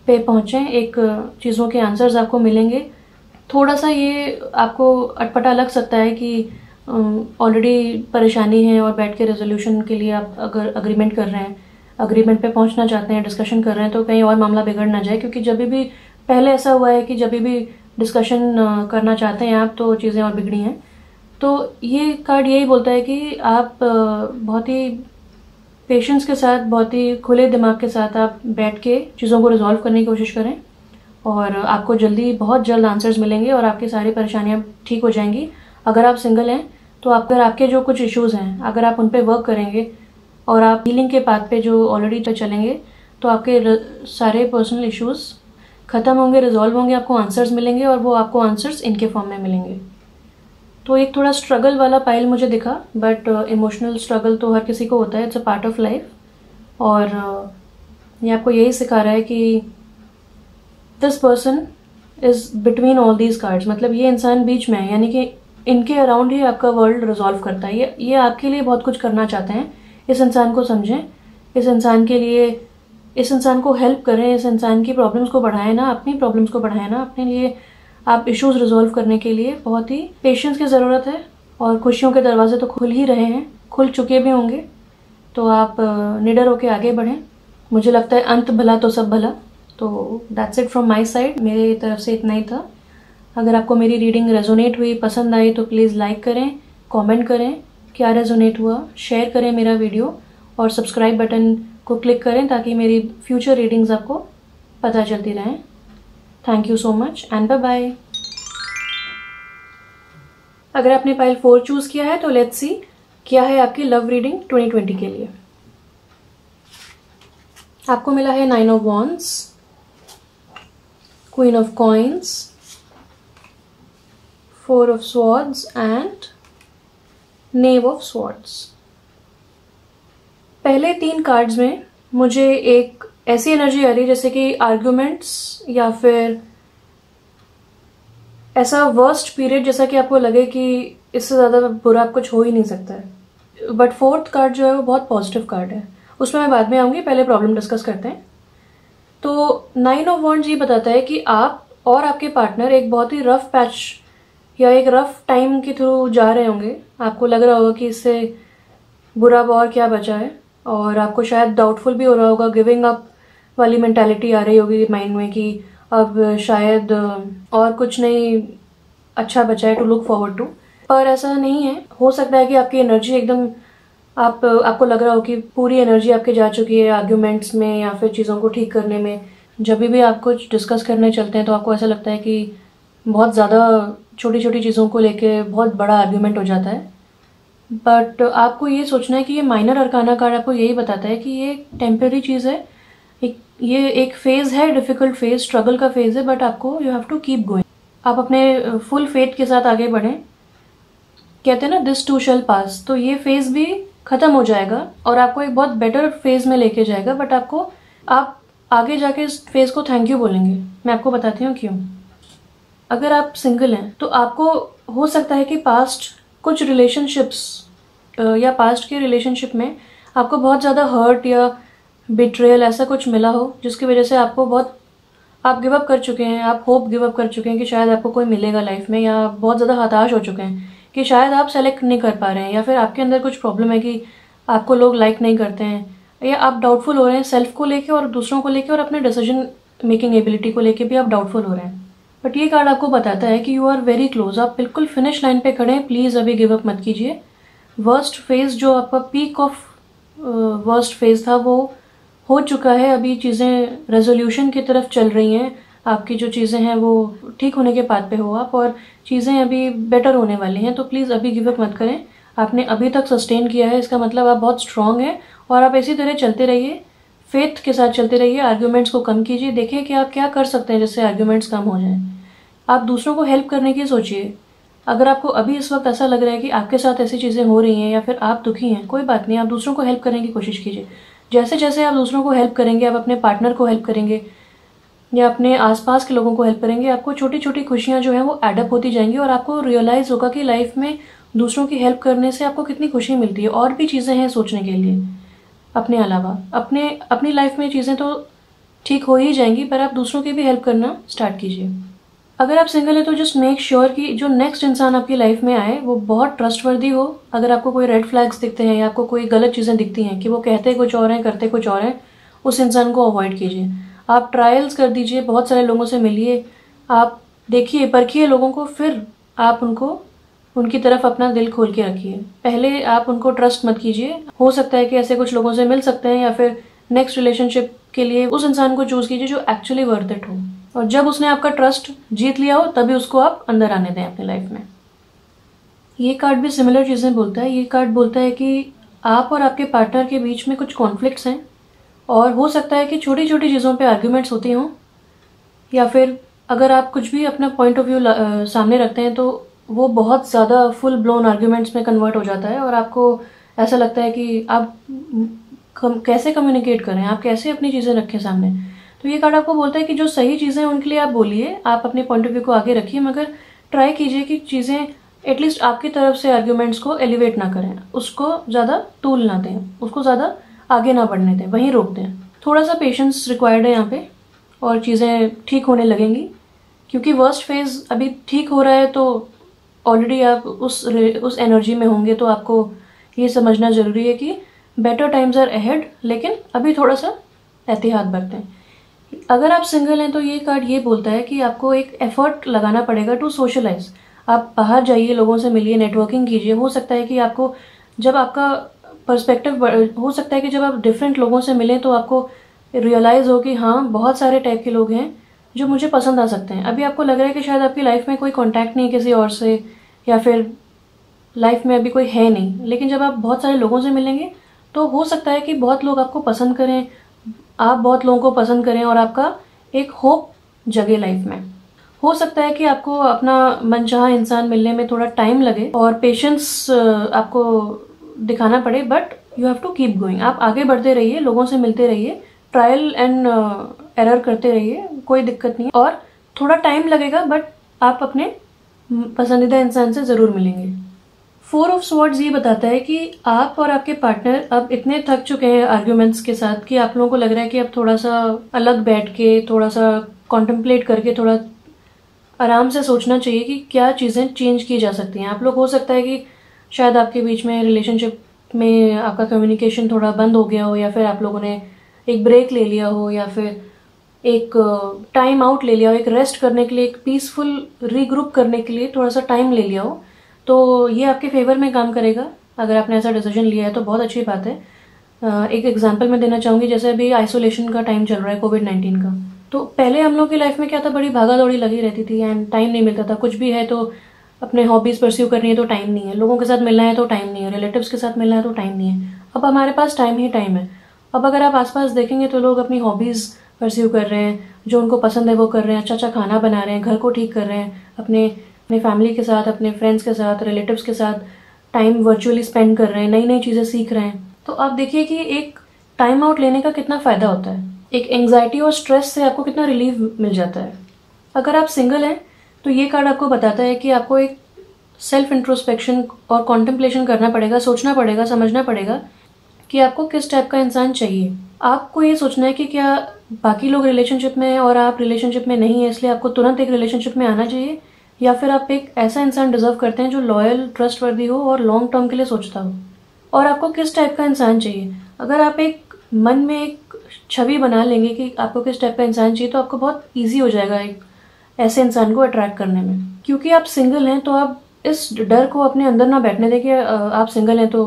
पे पहुँचें, एक चीज़ों के आंसर्स आपको मिलेंगे। थोड़ा सा ये आपको अटपटा लग सकता है कि ऑलरेडी परेशानी है और बैठ के रेजोल्यूशन के लिए आप अगर अग्रीमेंट कर रहे हैं, अग्रीमेंट पे पहुंचना चाहते हैं, डिस्कशन कर रहे हैं, तो कहीं और मामला बिगड़ ना जाए। क्योंकि जब भी पहले ऐसा हुआ है कि जब भी डिस्कशन करना चाहते हैं आप तो चीज़ें और बिगड़ी हैं। तो ये कार्ड यही बोलता है कि आप बहुत ही पेशेंस के साथ, बहुत ही खुले दिमाग के साथ आप बैठ के चीज़ों को रिजॉल्व करने की कोशिश करें और आपको जल्दी, बहुत जल्द आंसर्स मिलेंगे और आपकी सारी परेशानियां ठीक हो जाएंगी। अगर आप सिंगल हैं तो अगर आपके जो कुछ इश्यूज़ हैं, अगर आप उन पे वर्क करेंगे और आप हीलिंग के पाथ पे जो ऑलरेडी पे चलेंगे तो आपके सारे पर्सनल इश्यूज़ ख़त्म होंगे, रिजॉल्व होंगे, आपको आंसर्स मिलेंगे और वो आपको आंसर्स इनके फॉर्म में मिलेंगे। तो एक थोड़ा स्ट्रगल वाला पाइल मुझे दिखा, बट इमोशनल स्ट्रगल तो हर किसी को होता है, it's a part of life. और ये आपको यही सिखा रहा है कि this person is between all these cards, मतलब ये इंसान बीच में है, यानी कि इनके अराउंड ही आपका वर्ल्ड रिजॉल्व करता है। ये आपके लिए बहुत कुछ करना चाहते हैं। इस इंसान को समझें, इस इंसान के लिए, इस इंसान को हेल्प करें, इस इंसान की प्रॉब्लम्स को बढ़ाएं ना, अपनी प्रॉब्लम्स को बढ़ाएं ना, अपने लिए आप इश्यूज रिजॉल्व करने के लिए बहुत ही पेशेंस की ज़रूरत है। और खुशियों के दरवाजे तो खुल ही रहे हैं, खुल चुके भी होंगे, तो आप निडर होकर आगे बढ़ें। मुझे लगता है अंत भला तो सब भला। तो that's it from my side, मेरे तरफ से इतना ही था। अगर आपको मेरी रीडिंग रेजोनेट हुई, पसंद आई, तो प्लीज़ लाइक करें, कमेंट करें क्या रेजोनेट हुआ, शेयर करें मेरा वीडियो और सब्सक्राइब बटन को क्लिक करें ताकि मेरी फ्यूचर रीडिंग्स आपको पता चलती रहें। Thank you so much and bye bye. अगर आपने पाइल 4 चूज किया है तो लेट्स सी क्या है आपकी लव रीडिंग 2020 के लिए। आपको मिला है 9 of wands, queen of coins, 4 of swords and naive of swords. पहले 3 कार्ड्स में मुझे एक ऐसी एनर्जी आ रही है जैसे कि आर्ग्यूमेंट्स या फिर ऐसा वर्स्ट पीरियड जैसा कि आपको लगे कि इससे ज़्यादा बुरा कुछ हो ही नहीं सकता है। बट 4th कार्ड जो है वो बहुत पॉजिटिव कार्ड है, उसमें मैं बाद में आऊँगी, पहले प्रॉब्लम डिस्कस करते हैं। तो 9 ऑफ वॉन्ड्स ये बताता है कि आप और आपके पार्टनर एक बहुत ही रफ पैच या एक रफ टाइम के थ्रू जा रहे होंगे। आपको लग रहा होगा कि इससे बुरा और क्या बचा है और आपको शायद डाउटफुल भी हो रहा होगा, गिविंग अप वाली मेंटालिटी आ रही होगी माइंड में कि अब शायद और कुछ नहीं अच्छा बचा है टू लुक फॉरवर्ड टू। पर ऐसा नहीं है, हो सकता है कि आपकी एनर्जी एकदम आपको लग रहा हो कि पूरी एनर्जी आपके जा चुकी है आर्ग्यूमेंट्स में या फिर चीज़ों को ठीक करने में। जब भी आप कुछ डिस्कस करने चलते हैं तो आपको ऐसा लगता है कि बहुत ज़्यादा छोटी छोटी चीज़ों को लेके बहुत बड़ा आर्ग्यूमेंट हो जाता है। बट आपको ये सोचना है कि ये माइनर अरकाना कार्ड आपको यही बताता है कि ये टेम्पररी चीज़ है, ये एक फेज़ है, डिफ़िकल्ट फेज़, स्ट्रगल का फेज़ है, बट आपको you have to keep going. आप अपने फुल फेथ के साथ आगे बढ़ें। कहते हैं ना दिस टू शैल पास, तो ये फेज़ भी ख़त्म हो जाएगा और आपको एक बहुत बेटर फेज़ में लेके जाएगा। बट आप आगे जाके इस फेज़ को थैंक यू बोलेंगे। मैं आपको बताती हूँ क्यों। अगर आप सिंगल हैं तो आपको हो सकता है कि पास्ट कुछ रिलेशनशिप्स या पास्ट के रिलेशनशिप में आपको बहुत ज़्यादा हर्ट या बिट्रेयल ऐसा कुछ मिला हो जिसकी वजह से आपको बहुत, आप गिव अप कर चुके हैं, आप होप गिव अप कर चुके हैं कि शायद आपको कोई मिलेगा लाइफ में, या बहुत ज़्यादा हताश हो चुके हैं कि शायद आप सेलेक्ट नहीं कर पा रहे हैं, या फिर आपके अंदर कुछ प्रॉब्लम है कि आपको लोग लाइक नहीं करते हैं, या आप डाउटफुल हो रहे हैं सेल्फ को लेके और दूसरों को लेके और अपने डिसीजन मेकिंग एबिलिटी को लेके भी आप डाउटफुल हो रहे हैं। बट ये कार्ड आपको बताता है कि यू आर वेरी क्लोज, आप बिल्कुल फिनिश लाइन पे खड़े हैं। प्लीज़ अभी गिव अप मत कीजिए। वर्स्ट फेज जो आपका पीक ऑफ वर्स्ट फेज था वो हो चुका है, अभी चीज़ें रेजोल्यूशन की तरफ चल रही हैं, आपकी जो चीज़ें हैं वो ठीक होने के पाथ पे हो आप, और चीज़ें अभी बेटर होने वाली हैं। तो प्लीज़ अभी गिव अप मत करें। आपने अभी तक सस्टेन किया है, इसका मतलब आप बहुत स्ट्रांग हैं, और आप इसी तरह चलते रहिए, फेथ के साथ चलते रहिए। आर्ग्यूमेंट्स को कम कीजिए, देखिए कि आप क्या कर सकते हैं जिससे आर्ग्यूमेंट्स कम हो जाएं। आप दूसरों को हेल्प करने की सोचिए। अगर आपको अभी इस वक्त ऐसा लग रहा है कि आपके साथ ऐसी चीज़ें हो रही हैं या फिर आप दुखी हैं, कोई बात नहीं, आप दूसरों को हेल्प करने की कोशिश कीजिए। जैसे जैसे आप दूसरों को हेल्प करेंगे, आप अपने पार्टनर को हेल्प करेंगे या अपने आसपास के लोगों को हेल्प करेंगे, आपको छोटी छोटी खुशियां जो है वो एडअप होती जाएंगी, और आपको रियलाइज होगा कि लाइफ में दूसरों की हेल्प करने से आपको कितनी खुशी मिलती है। और भी चीज़ें हैं सोचने के लिए अपने अलावा। अपनी लाइफ में चीज़ें तो ठीक हो ही जाएंगी, पर आप दूसरों की भी हेल्प करना स्टार्ट कीजिए। अगर आप सिंगल है तो जस्ट मेक श्योर कि जो नेक्स्ट इंसान आपकी लाइफ में आए वो बहुत ट्रस्टवर्दी हो। अगर आपको कोई रेड फ्लैग्स दिखते हैं या आपको कोई गलत चीज़ें दिखती हैं कि वो कहते कुछ और हैं करते कुछ और हैं, उस इंसान को अवॉइड कीजिए। आप ट्रायल्स कर दीजिए, बहुत सारे लोगों से मिलिए, आप देखिए परखिए लोगों को, फिर आप उनकी तरफ अपना दिल खोल के रखिए। पहले आप उनको ट्रस्ट मत कीजिए। हो सकता है कि ऐसे कुछ लोगों से मिल सकते हैं, या फिर नेक्स्ट रिलेशनशिप के लिए उस इंसान को चूज कीजिए जो एक्चुअली वर्थ इट हो, और जब उसने आपका ट्रस्ट जीत लिया हो तभी उसको आप अंदर आने दें अपनी लाइफ में। ये कार्ड भी सिमिलर चीज़ें बोलता है। ये कार्ड बोलता है कि आप और आपके पार्टनर के बीच में कुछ कॉन्फ्लिक्ट्स हैं, और हो सकता है कि छोटी छोटी चीज़ों पे आर्ग्यूमेंट्स होती हों, या फिर अगर आप कुछ भी अपना पॉइंट ऑफ व्यू सामने रखते हैं तो वो बहुत ज़्यादा फुल ब्लोन आर्ग्यूमेंट्स में कन्वर्ट हो जाता है, और आपको ऐसा लगता है कि आप कैसे कम्युनिकेट करें, आप कैसे अपनी चीज़ें रखें सामने। तो ये कार्ड आपको बोलता है कि जो सही चीज़ें हैं उनके लिए आप बोलिए, आप अपने पॉइंट ऑफ व्यू को आगे रखिए, मगर ट्राई कीजिए कि चीज़ें एटलीस्ट आपकी तरफ से आर्ग्यूमेंट्स को एलिवेट ना करें, उसको ज़्यादा तूल ना दें, उसको ज़्यादा आगे ना बढ़ने दें, वहीं रोक दें। थोड़ा सा पेशेंस रिक्वायर्ड है यहाँ पे, और चीज़ें ठीक होने लगेंगी, क्योंकि वर्स्ट फेज अभी ठीक हो रहा है। तो ऑलरेडी आप उस एनर्जी में होंगे, तो आपको ये समझना ज़रूरी है कि बेटर टाइम्स आर अहेड, लेकिन अभी थोड़ा सा एहतियात बरतें। अगर आप सिंगल हैं तो ये कार्ड ये बोलता है कि आपको एक एफर्ट लगाना पड़ेगा टू सोशलाइज। आप बाहर जाइए, लोगों से मिलिए, नेटवर्किंग कीजिए। हो सकता है कि आपको जब आपका पर्सपेक्टिव हो सकता है कि जब आप डिफरेंट लोगों से मिलें तो आपको रियलाइज़ हो कि हाँ, बहुत सारे टाइप के लोग हैं जो मुझे पसंद आ सकते हैं। अभी आपको लग रहा है कि शायद आपकी लाइफ में कोई कॉन्टैक्ट नहीं है किसी और से, या फिर लाइफ में अभी कोई है नहीं, लेकिन जब आप बहुत सारे लोगों से मिलेंगे तो हो सकता है कि बहुत लोग आपको पसंद करें, आप बहुत लोगों को पसंद करें, और आपका एक होप जगे लाइफ में। हो सकता है कि आपको अपना मनचाहा इंसान मिलने में थोड़ा टाइम लगे और पेशेंस आपको दिखाना पड़े, but you have to keep going. आप आगे बढ़ते रहिए, लोगों से मिलते रहिए, ट्रायल एंड एरर करते रहिए, कोई दिक्कत नहीं, और थोड़ा टाइम लगेगा बट आप अपने पसंदीदा इंसान से ज़रूर मिलेंगे। 4 ऑफ स्वॉर्ड्स ये बताता है कि आप और आपके पार्टनर अब इतने थक चुके हैं आर्ग्यूमेंट्स के साथ कि आप लोगों को लग रहा है कि अब थोड़ा सा अलग बैठ के, थोड़ा सा कॉन्टेम्पलेट करके, थोड़ा आराम से सोचना चाहिए कि क्या चीज़ें चेंज की जा सकती हैं। आप लोग, हो सकता है कि शायद आपके बीच में रिलेशनशिप में आपका कम्युनिकेशन थोड़ा बंद हो गया हो, या फिर आप लोगों ने एक ब्रेक ले लिया हो, या फिर एक टाइम आउट ले लिया हो, एक रेस्ट करने के लिए, एक पीसफुल रीग्रुप करने के लिए थोड़ा सा टाइम ले लिया हो। तो ये आपके फेवर में काम करेगा। अगर आपने ऐसा डिसीजन लिया है तो बहुत अच्छी बात है। एक एग्जांपल मैं देना चाहूँगी, जैसे अभी आइसोलेशन का टाइम चल रहा है, कोविड-19 का। तो पहले हम लोग की लाइफ में क्या था, बड़ी भागा दौड़ी लगी रहती थी एंड टाइम नहीं मिलता था। कुछ भी है तो अपने हॉबीज़ परस्यू करनी है तो टाइम नहीं है, लोगों के साथ मिलना है तो टाइम नहीं है, रिलेटिव्स के साथ मिलना है तो टाइम नहीं है। अब हमारे पास टाइम ही टाइम है। अब अगर आप आसपास देखेंगे तो लोग अपनी हॉबीज़ परस्यू कर रहे हैं, जो उनको पसंद है वो कर रहे हैं, अच्छा अच्छा खाना बना रहे हैं, घर को ठीक कर रहे हैं, अपने फैमिली के साथ, अपने फ्रेंड्स के साथ, रिलेटिव्स के साथ टाइम वर्चुअली स्पेंड कर रहे हैं, नई नई चीज़ें सीख रहे हैं। तो आप देखिए कि एक टाइम आउट लेने का कितना फ़ायदा होता है, एक एंग्जाइटी और स्ट्रेस से आपको कितना रिलीफ मिल जाता है। अगर आप सिंगल हैं तो ये कार्ड आपको बताता है कि आपको एक सेल्फ इंट्रोस्पेक्शन और कॉन्टेम्पलेशन करना पड़ेगा, सोचना पड़ेगा, समझना पड़ेगा कि आपको किस टाइप का इंसान चाहिए। आपको ये सोचना है कि क्या बाकी लोग रिलेशनशिप में हैं और आप रिलेशनशिप में नहीं है, इसलिए आपको तुरंत एक रिलेशनशिप में आना चाहिए, या फिर आप एक ऐसा इंसान डिजर्व करते हैं जो लॉयल, ट्रस्टवर्दी हो और लॉन्ग टर्म के लिए सोचता हो। और आपको किस टाइप का इंसान चाहिए। अगर आप एक मन में एक छवि बना लेंगे कि आपको किस टाइप का इंसान चाहिए, तो आपको बहुत ईजी हो जाएगा एक ऐसे इंसान को अट्रैक्ट करने में। क्योंकि आप सिंगल हैं तो आप इस डर को अपने अंदर ना बैठने दें कि आप सिंगल हैं तो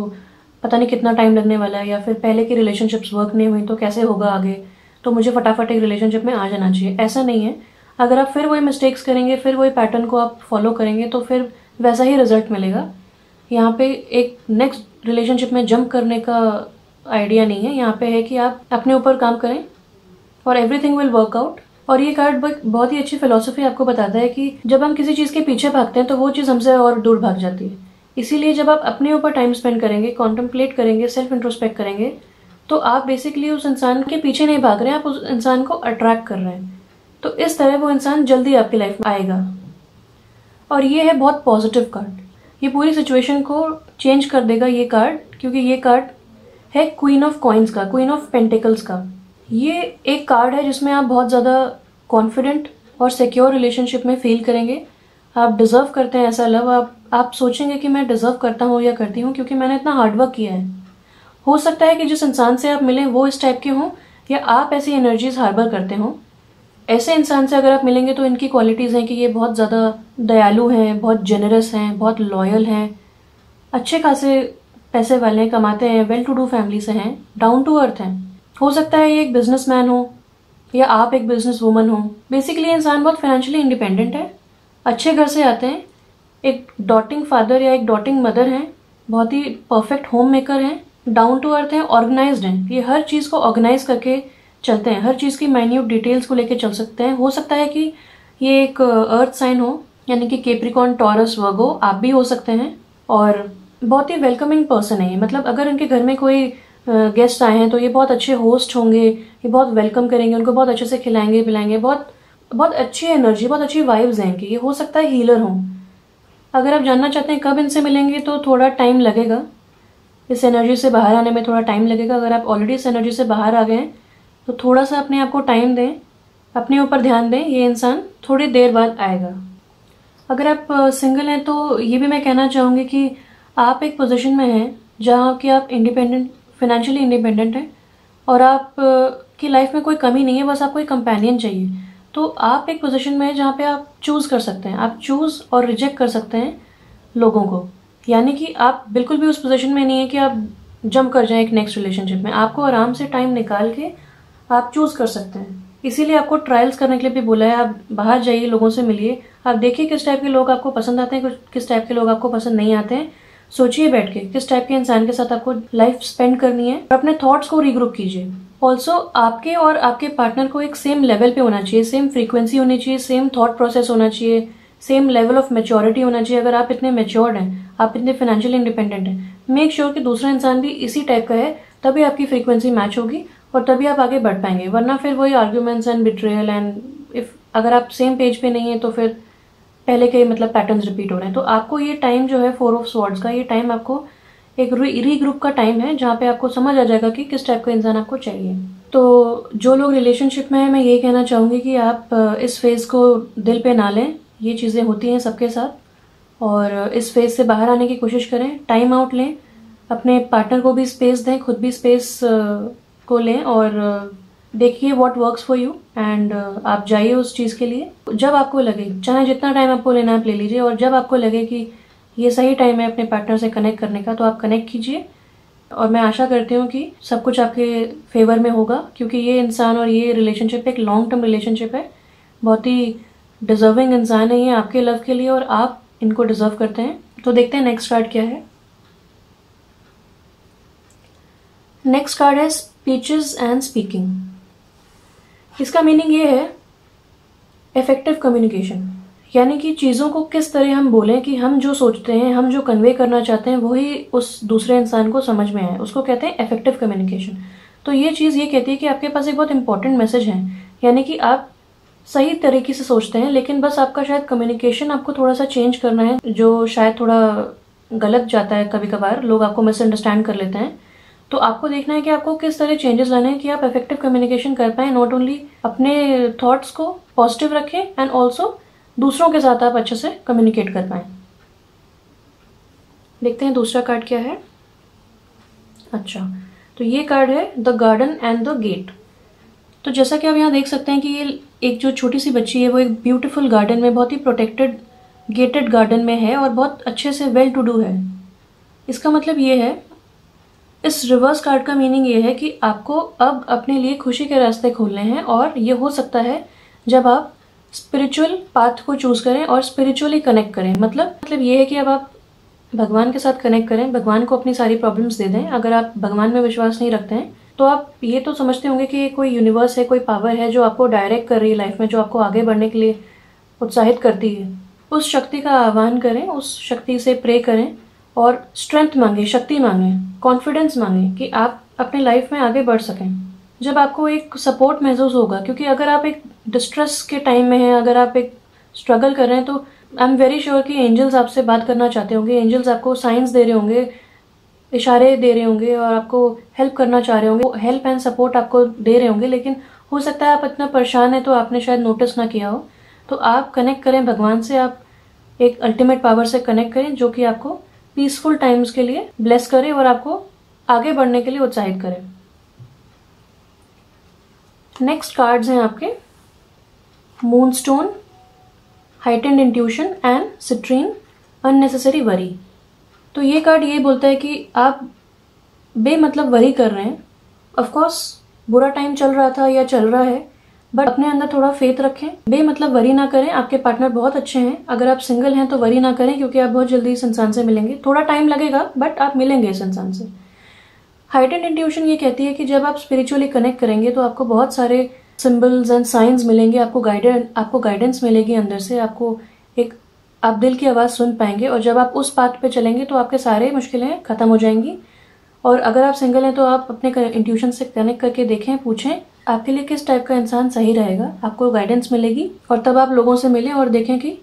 पता नहीं कितना टाइम लगने वाला है, या फिर पहले की रिलेशनशिप्स वर्क नहीं हुई तो कैसे होगा आगे, तो मुझे फटाफट एक रिलेशनशिप में आ जाना चाहिए। ऐसा नहीं है। अगर आप फिर वही मिस्टेक्स करेंगे, फिर वही पैटर्न को आप फॉलो करेंगे, तो फिर वैसा ही रिजल्ट मिलेगा। यहाँ पे एक नेक्स्ट रिलेशनशिप में जंप करने का आइडिया नहीं है। यहाँ पे है कि आप अपने ऊपर काम करें और एवरीथिंग विल वर्क आउट। और ये कार्ड बहुत ही अच्छी फिलॉसफी आपको बताता है कि जब हम किसी चीज़ के पीछे भागते हैं तो वो चीज़ हमसे और दूर भाग जाती है। इसीलिए जब आप अपने ऊपर टाइम स्पेंड करेंगे, कॉन्टम्पलेट करेंगे, सेल्फ इंट्रोस्पेक्ट करेंगे, तो आप बेसिकली उस इंसान के पीछे नहीं भाग रहे हैं, आप उस इंसान को अट्रैक्ट कर रहे हैं। तो इस तरह वो इंसान जल्दी आपकी लाइफ में आएगा। और ये है बहुत पॉजिटिव कार्ड, ये पूरी सिचुएशन को चेंज कर देगा ये कार्ड, क्योंकि ये कार्ड है क्वीन ऑफ कॉइन्स का, क्वीन ऑफ पेंटिकल्स का। ये एक कार्ड है जिसमें आप बहुत ज़्यादा कॉन्फिडेंट और सिक्योर रिलेशनशिप में फील करेंगे। आप डिजर्व करते हैं ऐसा लव। आप सोचेंगे कि मैं डिजर्व करता हूँ या करती हूँ, क्योंकि मैंने इतना हार्डवर्क किया है। हो सकता है कि जिस इंसान से आप मिलें वो इस टाइप के हों, या आप ऐसी एनर्जीज हार्बर करते हों। ऐसे इंसान से अगर आप मिलेंगे तो इनकी क्वालिटीज़ हैं कि ये बहुत ज़्यादा दयालु हैं, बहुत जेनरस हैं, बहुत लॉयल हैं, अच्छे खासे पैसे वाले हैं, कमाते हैं, वेल टू डू फैमिली से हैं, डाउन टू अर्थ हैं। हो सकता है ये एक बिजनेसमैन हो या आप एक बिजनेस वूमन हो। बेसिकली इंसान बहुत फाइनेंशियली इंडिपेंडेंट है, अच्छे घर से आते हैं, एक डॉटिंग फादर या एक डॉटिंग मदर हैं, बहुत ही परफेक्ट होम मेकर हैं, डाउन टू अर्थ हैं, ऑर्गेनाइज्ड हैं। ये हर चीज़ को ऑर्गेनाइज करके चलते हैं, हर चीज़ की माइन्यूट डिटेल्स को लेके चल सकते हैं। हो सकता है कि ये एक अर्थ साइन हो, यानी कि कैप्रिकॉर्न, टॉरस, वर्गो, आप भी हो सकते हैं। और बहुत ही वेलकमिंग पर्सन है ये। मतलब अगर इनके घर में कोई गेस्ट आए हैं तो ये बहुत अच्छे होस्ट होंगे, ये बहुत वेलकम करेंगे, उनको बहुत अच्छे से खिलाएंगे पिलाएंगे, बहुत बहुत अच्छी एनर्जी, बहुत अच्छी वाइब्स हैं इनकी। ये हो सकता है हीलर हों। अगर आप जानना चाहते हैं कब इनसे मिलेंगे तो थोड़ा टाइम लगेगा, इस एनर्जी से बाहर आने में थोड़ा टाइम लगेगा। अगर आप ऑलरेडी इस एनर्जी से बाहर आ गए हैं तो थोड़ा सा अपने आप को टाइम दें, अपने ऊपर ध्यान दें, ये इंसान थोड़ी देर बाद आएगा। अगर आप सिंगल हैं तो ये भी मैं कहना चाहूँगी कि आप एक पोजीशन में हैं जहाँ कि आप इंडिपेंडेंट, फाइनेंशियली इंडिपेंडेंट हैं, और आप की लाइफ में कोई कमी नहीं है, बस आपको एक कंपेनियन चाहिए। तो आप एक पोजीशन में हैं जहाँ पे आप चूज़ कर सकते हैं, आप चूज़ और रिजेक्ट कर सकते हैं लोगों को। यानी कि आप बिल्कुल भी उस पोजीशन में नहीं है कि आप जंप कर जाएं एक नेक्स्ट रिलेशनशिप में। आपको आराम से टाइम निकाल के आप चूज़ कर सकते हैं। इसीलिए आपको ट्रायल्स करने के लिए भी बोला है। आप बाहर जाइए, लोगों से मिलिए, आप देखिए किस टाइप के लोग आपको पसंद आते हैं, किस टाइप के लोग आपको पसंद नहीं आते हैं। सोचिए बैठ के किस टाइप के इंसान के साथ आपको लाइफ स्पेंड करनी है, और अपने थॉट्स को रीग्रुप कीजिए। ऑल्सो आपके और आपके पार्टनर को एक सेम लेवल पे होना चाहिए, सेम फ्रीक्वेंसी होनी चाहिए, सेम थॉट प्रोसेस होना चाहिए, सेम लेवल ऑफ मेच्योरिटी होना चाहिए। अगर आप इतने मेच्योर्ड हैं, आप इतने फाइनेंशियली इंडिपेंडेंट हैं, मेक श्योर कि दूसरा इंसान भी इसी टाइप का है, तभी आपकी फ्रीक्वेंसी मैच होगी और तभी आप आगे बढ़ पाएंगे। वरना फिर वही arguments and betrayal and if अगर आप सेम पेज पे नहीं है तो फिर पहले के मतलब पैटर्न्स रिपीट हो रहे हैं। तो आपको ये टाइम जो है 4 ऑफ स्वॉर्ड्स का, ये टाइम आपको एक रीग्रुप का टाइम है, जहाँ पे आपको समझ आ जाएगा कि किस टाइप का इंसान आपको चाहिए। तो जो लोग रिलेशनशिप में है, मैं यही कहना चाहूँगी कि आप इस फेज़ को दिल पे ना लें। ये चीज़ें होती हैं सबके साथ, और इस फेज़ से बाहर आने की कोशिश करें, टाइम आउट लें, अपने पार्टनर को भी स्पेस दें, खुद भी स्पेस को लें, और देखिए what works for you and आप जाइए उस चीज़ के लिए। जब आपको लगे, चाहे जितना टाइम आपको लेना आप ले लीजिए, और जब आपको लगे कि ये सही टाइम है अपने पार्टनर से कनेक्ट करने का, तो आप कनेक्ट कीजिए। और मैं आशा करती हूँ कि सब कुछ आपके फेवर में होगा, क्योंकि ये इंसान और ये रिलेशनशिप एक लॉन्ग टर्म रिलेशनशिप है। बहुत ही डिजर्विंग इंसान है ये आपके लव के लिए, और आप इनको डिजर्व करते हैं। तो देखते हैं नेक्स्ट कार्ड क्या है। नेक्स्ट कार्ड है स्पीचेस एंड स्पीकिंग। इसका मीनिंग ये है इफेक्टिव कम्युनिकेशन, यानी कि चीज़ों को किस तरह हम बोलें कि हम जो सोचते हैं, हम जो कन्वे करना चाहते हैं, वही उस दूसरे इंसान को समझ में आए, उसको कहते हैं इफेक्टिव कम्युनिकेशन। तो ये चीज़ ये कहती है कि आपके पास एक बहुत इंपॉर्टेंट मैसेज है, यानी कि आप सही तरीके से सोचते हैं, लेकिन बस आपका शायद कम्युनिकेशन आपको थोड़ा सा चेंज करना है, जो शायद थोड़ा गलत जाता है। कभी कभार लोग आपको मिसअंडरस्टैंड कर लेते हैं। तो आपको देखना है कि आपको किस तरह चेंजेस लाने हैं कि आप इफेक्टिव कम्युनिकेशन कर पाएं। नॉट ओनली अपने थॉट्स को पॉजिटिव रखें एंड ऑल्सो दूसरों के साथ आप अच्छे से कम्युनिकेट कर पाएं। देखते हैं दूसरा कार्ड क्या है। अच्छा, तो ये कार्ड है the garden and the gate. तो जैसा कि आप यहाँ देख सकते हैं कि ये एक जो छोटी सी बच्ची है वो एक ब्यूटीफुल गार्डन में, बहुत ही प्रोटेक्टेड गेटेड गार्डन में है और बहुत अच्छे से वेल टू डू है। इसका मतलब ये है इस रिवर्स कार्ड का मीनिंग ये है कि आपको अब अपने लिए खुशी के रास्ते खोलने हैं, और ये हो सकता है जब आप स्पिरिचुअल पाथ को चूज करें और स्पिरिचुअली कनेक्ट करें। मतलब ये है कि अब आप भगवान के साथ कनेक्ट करें, भगवान को अपनी सारी प्रॉब्लम्स दे दें। अगर आप भगवान में विश्वास नहीं रखते हैं तो आप ये तो समझते होंगे कि कोई यूनिवर्स है, कोई पावर है जो आपको डायरेक्ट कर रही है लाइफ में, जो आपको आगे बढ़ने के लिए उत्साहित करती है। उस शक्ति का आह्वान करें, उस शक्ति से प्रे करें और स्ट्रेंथ मांगे, शक्ति मांगे, कॉन्फिडेंस मांगे कि आप अपने लाइफ में आगे बढ़ सकें। जब आपको एक सपोर्ट महसूस होगा, क्योंकि अगर आप एक डिस्ट्रेस के टाइम में हैं, अगर आप एक स्ट्रगल कर रहे हैं, तो आई एम वेरी श्योर कि एंजल्स आपसे बात करना चाहते होंगे, एंजल्स आपको साइंस दे रहे होंगे, इशारे दे रहे होंगे और आपको हेल्प करना चाह रहे होंगे, हेल्प एंड सपोर्ट आपको दे रहे होंगे। लेकिन हो सकता है आप इतना परेशान है तो आपने शायद नोटिस ना किया हो। तो आप कनेक्ट करें भगवान से, आप एक अल्टीमेट पावर से कनेक्ट करें जो कि आपको पीसफुल टाइम्स के लिए ब्लेस करे और आपको आगे बढ़ने के लिए उत्साहित करे। नेक्स्ट कार्ड्स हैं आपके moonstone, heightened intuition and citrine, unnecessary worry. तो ये कार्ड ये बोलता है कि आप बेमतलब वरी कर रहे हैं। ऑफ कोर्स बुरा टाइम चल रहा था या चल रहा है, बट अपने अंदर थोड़ा फेथ रखें, बेमतलब वरी ना करें। आपके पार्टनर बहुत अच्छे हैं। अगर आप सिंगल हैं तो वरी ना करें, क्योंकि आप बहुत जल्दी इस इंसान से मिलेंगे। थोड़ा टाइम लगेगा बट आप मिलेंगे इस इंसान से। हाइटेंड इंट्यूशन ये कहती है कि जब आप स्पिरिचुअली कनेक्ट करेंगे तो आपको बहुत सारे सिंबल्स एंड साइंस मिलेंगे, आपको गाइडेंस मिलेगी अंदर से, आप दिल की आवाज़ सुन पाएंगे। और जब आप उस पाथ पे चलेंगे तो आपके सारे मुश्किलें खत्म हो जाएंगी। और अगर आप सिंगल हैं तो आप अपने इंट्यूशन से कनेक्ट करके देखें, पूछें आपके लिए किस टाइप का इंसान सही रहेगा, आपको गाइडेंस मिलेगी। और तब आप लोगों से मिलें और देखें कि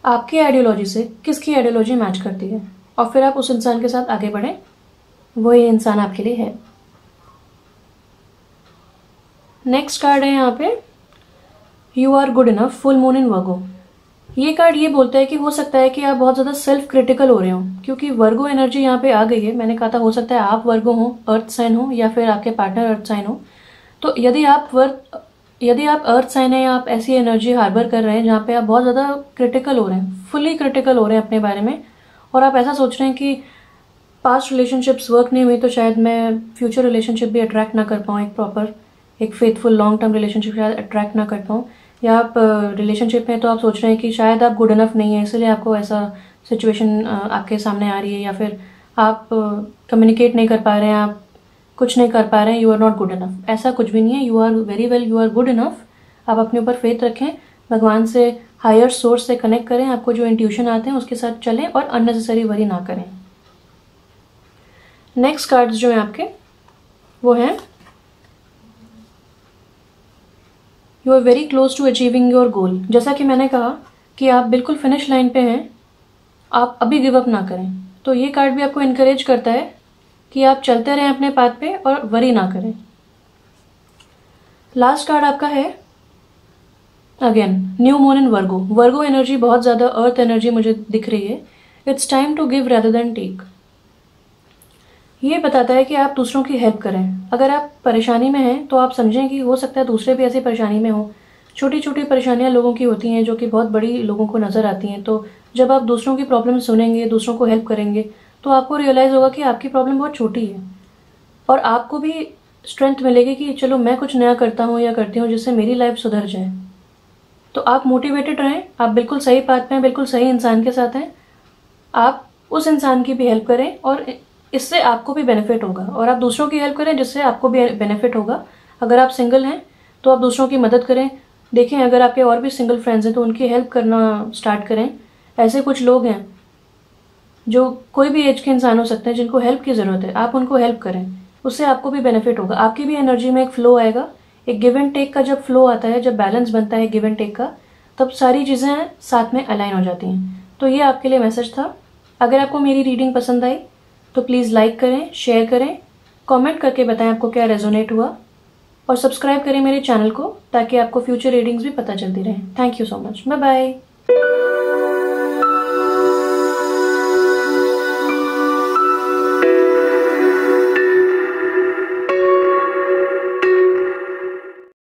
आपकी आइडियोलॉजी से किसकी आइडियोलॉजी मैच करती है, और फिर आप उस इंसान के साथ आगे बढ़ें, वो ये इंसान आपके लिए है। नेक्स्ट कार्ड है यहाँ पे you are good enough, full moon in Virgo. ये कार्ड ये बोलता है कि हो सकता है कि आप बहुत ज्यादा सेल्फ क्रिटिकल हो रहे हो, क्योंकि वर्गो एनर्जी यहाँ पे आ गई है। मैंने कहा था हो सकता है आप वर्गो हो, अर्थ साइन हो, या फिर आपके पार्टनर अर्थ साइन हो। तो यदि आप अर्थ साइन है या आप ऐसी एनर्जी हार्बर कर रहे हैं जहाँ पे आप बहुत ज्यादा क्रिटिकल हो रहे हैं, फुली क्रिटिकल हो रहे हैं अपने बारे में, और आप ऐसा सोच रहे हैं कि पास्ट रिलेशनशिप्स वर्क नहीं हुई तो शायद मैं फ्यूचर रिलेशनशिप भी अट्रैक्ट ना कर पाऊँ, एक फेथफुल लॉन्ग टर्म रिलेशनशिप शायद अट्रैक्ट ना कर पाऊँ। या आप रिलेशनशिप में तो आप सोच रहे हैं कि शायद आप गुड इनफ नहीं है, इसलिए आपको ऐसा सिचुएशन आपके सामने आ रही है, या फिर आप कम्युनिकेट नहीं कर पा रहे हैं, आप कुछ नहीं कर पा रहे हैं, you are not good enough. ऐसा कुछ भी नहीं है, you are very well, you are good enough. आप अपने ऊपर फेथ रखें, भगवान से, हायर सोर्स से कनेक्ट करें, आपको जो इंट्यूशन आते हैं उसके साथ चलें और अननेसेसरी वरी ना करें। नेक्स्ट कार्ड्स जो हैं आपके वो हैं you are very close to achieving your goal. जैसा कि मैंने कहा कि आप बिल्कुल फिनिश लाइन पे हैं, आप अभी गिव अप ना करें। तो ये कार्ड भी आपको इनकरेज करता है कि आप चलते रहें अपने पाथ पे और वरी ना करें। लास्ट कार्ड आपका है again new moon in Virgo. Virgo energy बहुत ज्यादा अर्थ एनर्जी मुझे दिख रही है। It's time to give rather than take. ये बताता है कि आप दूसरों की हेल्प करें। अगर आप परेशानी में हैं तो आप समझें कि हो सकता है दूसरे भी ऐसी परेशानी में हो। छोटी छोटी परेशानियां लोगों की होती हैं जो कि बहुत बड़ी लोगों को नजर आती हैं। तो जब आप दूसरों की प्रॉब्लम सुनेंगे, दूसरों को हेल्प करेंगे, तो आपको रियलाइज होगा कि आपकी प्रॉब्लम बहुत छोटी है, और आपको भी स्ट्रेंथ मिलेगी कि चलो मैं कुछ नया करता हूँ या करती हूँ जिससे मेरी लाइफ सुधर जाए। तो आप मोटिवेटेड रहें, आप बिल्कुल सही पाथ पे हैं, बिल्कुल सही इंसान के साथ हैं। आप उस इंसान की भी हेल्प करें और इससे आपको भी बेनिफिट होगा, और आप दूसरों की हेल्प करें जिससे आपको भी बेनिफिट होगा। अगर आप सिंगल हैं तो आप दूसरों की मदद करें। देखें अगर आपके और भी सिंगल फ्रेंड्स हैं तो उनकी हेल्प करना स्टार्ट करें। ऐसे कुछ लोग हैं जो कोई भी एज के इंसान हो सकते हैं जिनको हेल्प की ज़रूरत है, आप उनको हेल्प करें, उससे आपको भी बेनिफिट होगा। आपकी भी एनर्जी में एक फ्लो आएगा। एक गिव एंड टेक का जब फ्लो आता है, जब बैलेंस बनता है गिव एंड टेक का, तब सारी चीज़ें साथ में अलाइन हो जाती हैं। तो ये आपके लिए मैसेज था। अगर आपको मेरी रीडिंग पसंद आई तो प्लीज़ लाइक करें, शेयर करें, कमेंट करके बताएं आपको क्या रेजोनेट हुआ, और सब्सक्राइब करें मेरे चैनल को ताकि आपको फ्यूचर रीडिंग्स भी पता चलती रहें। Thank you so much. Bye bye.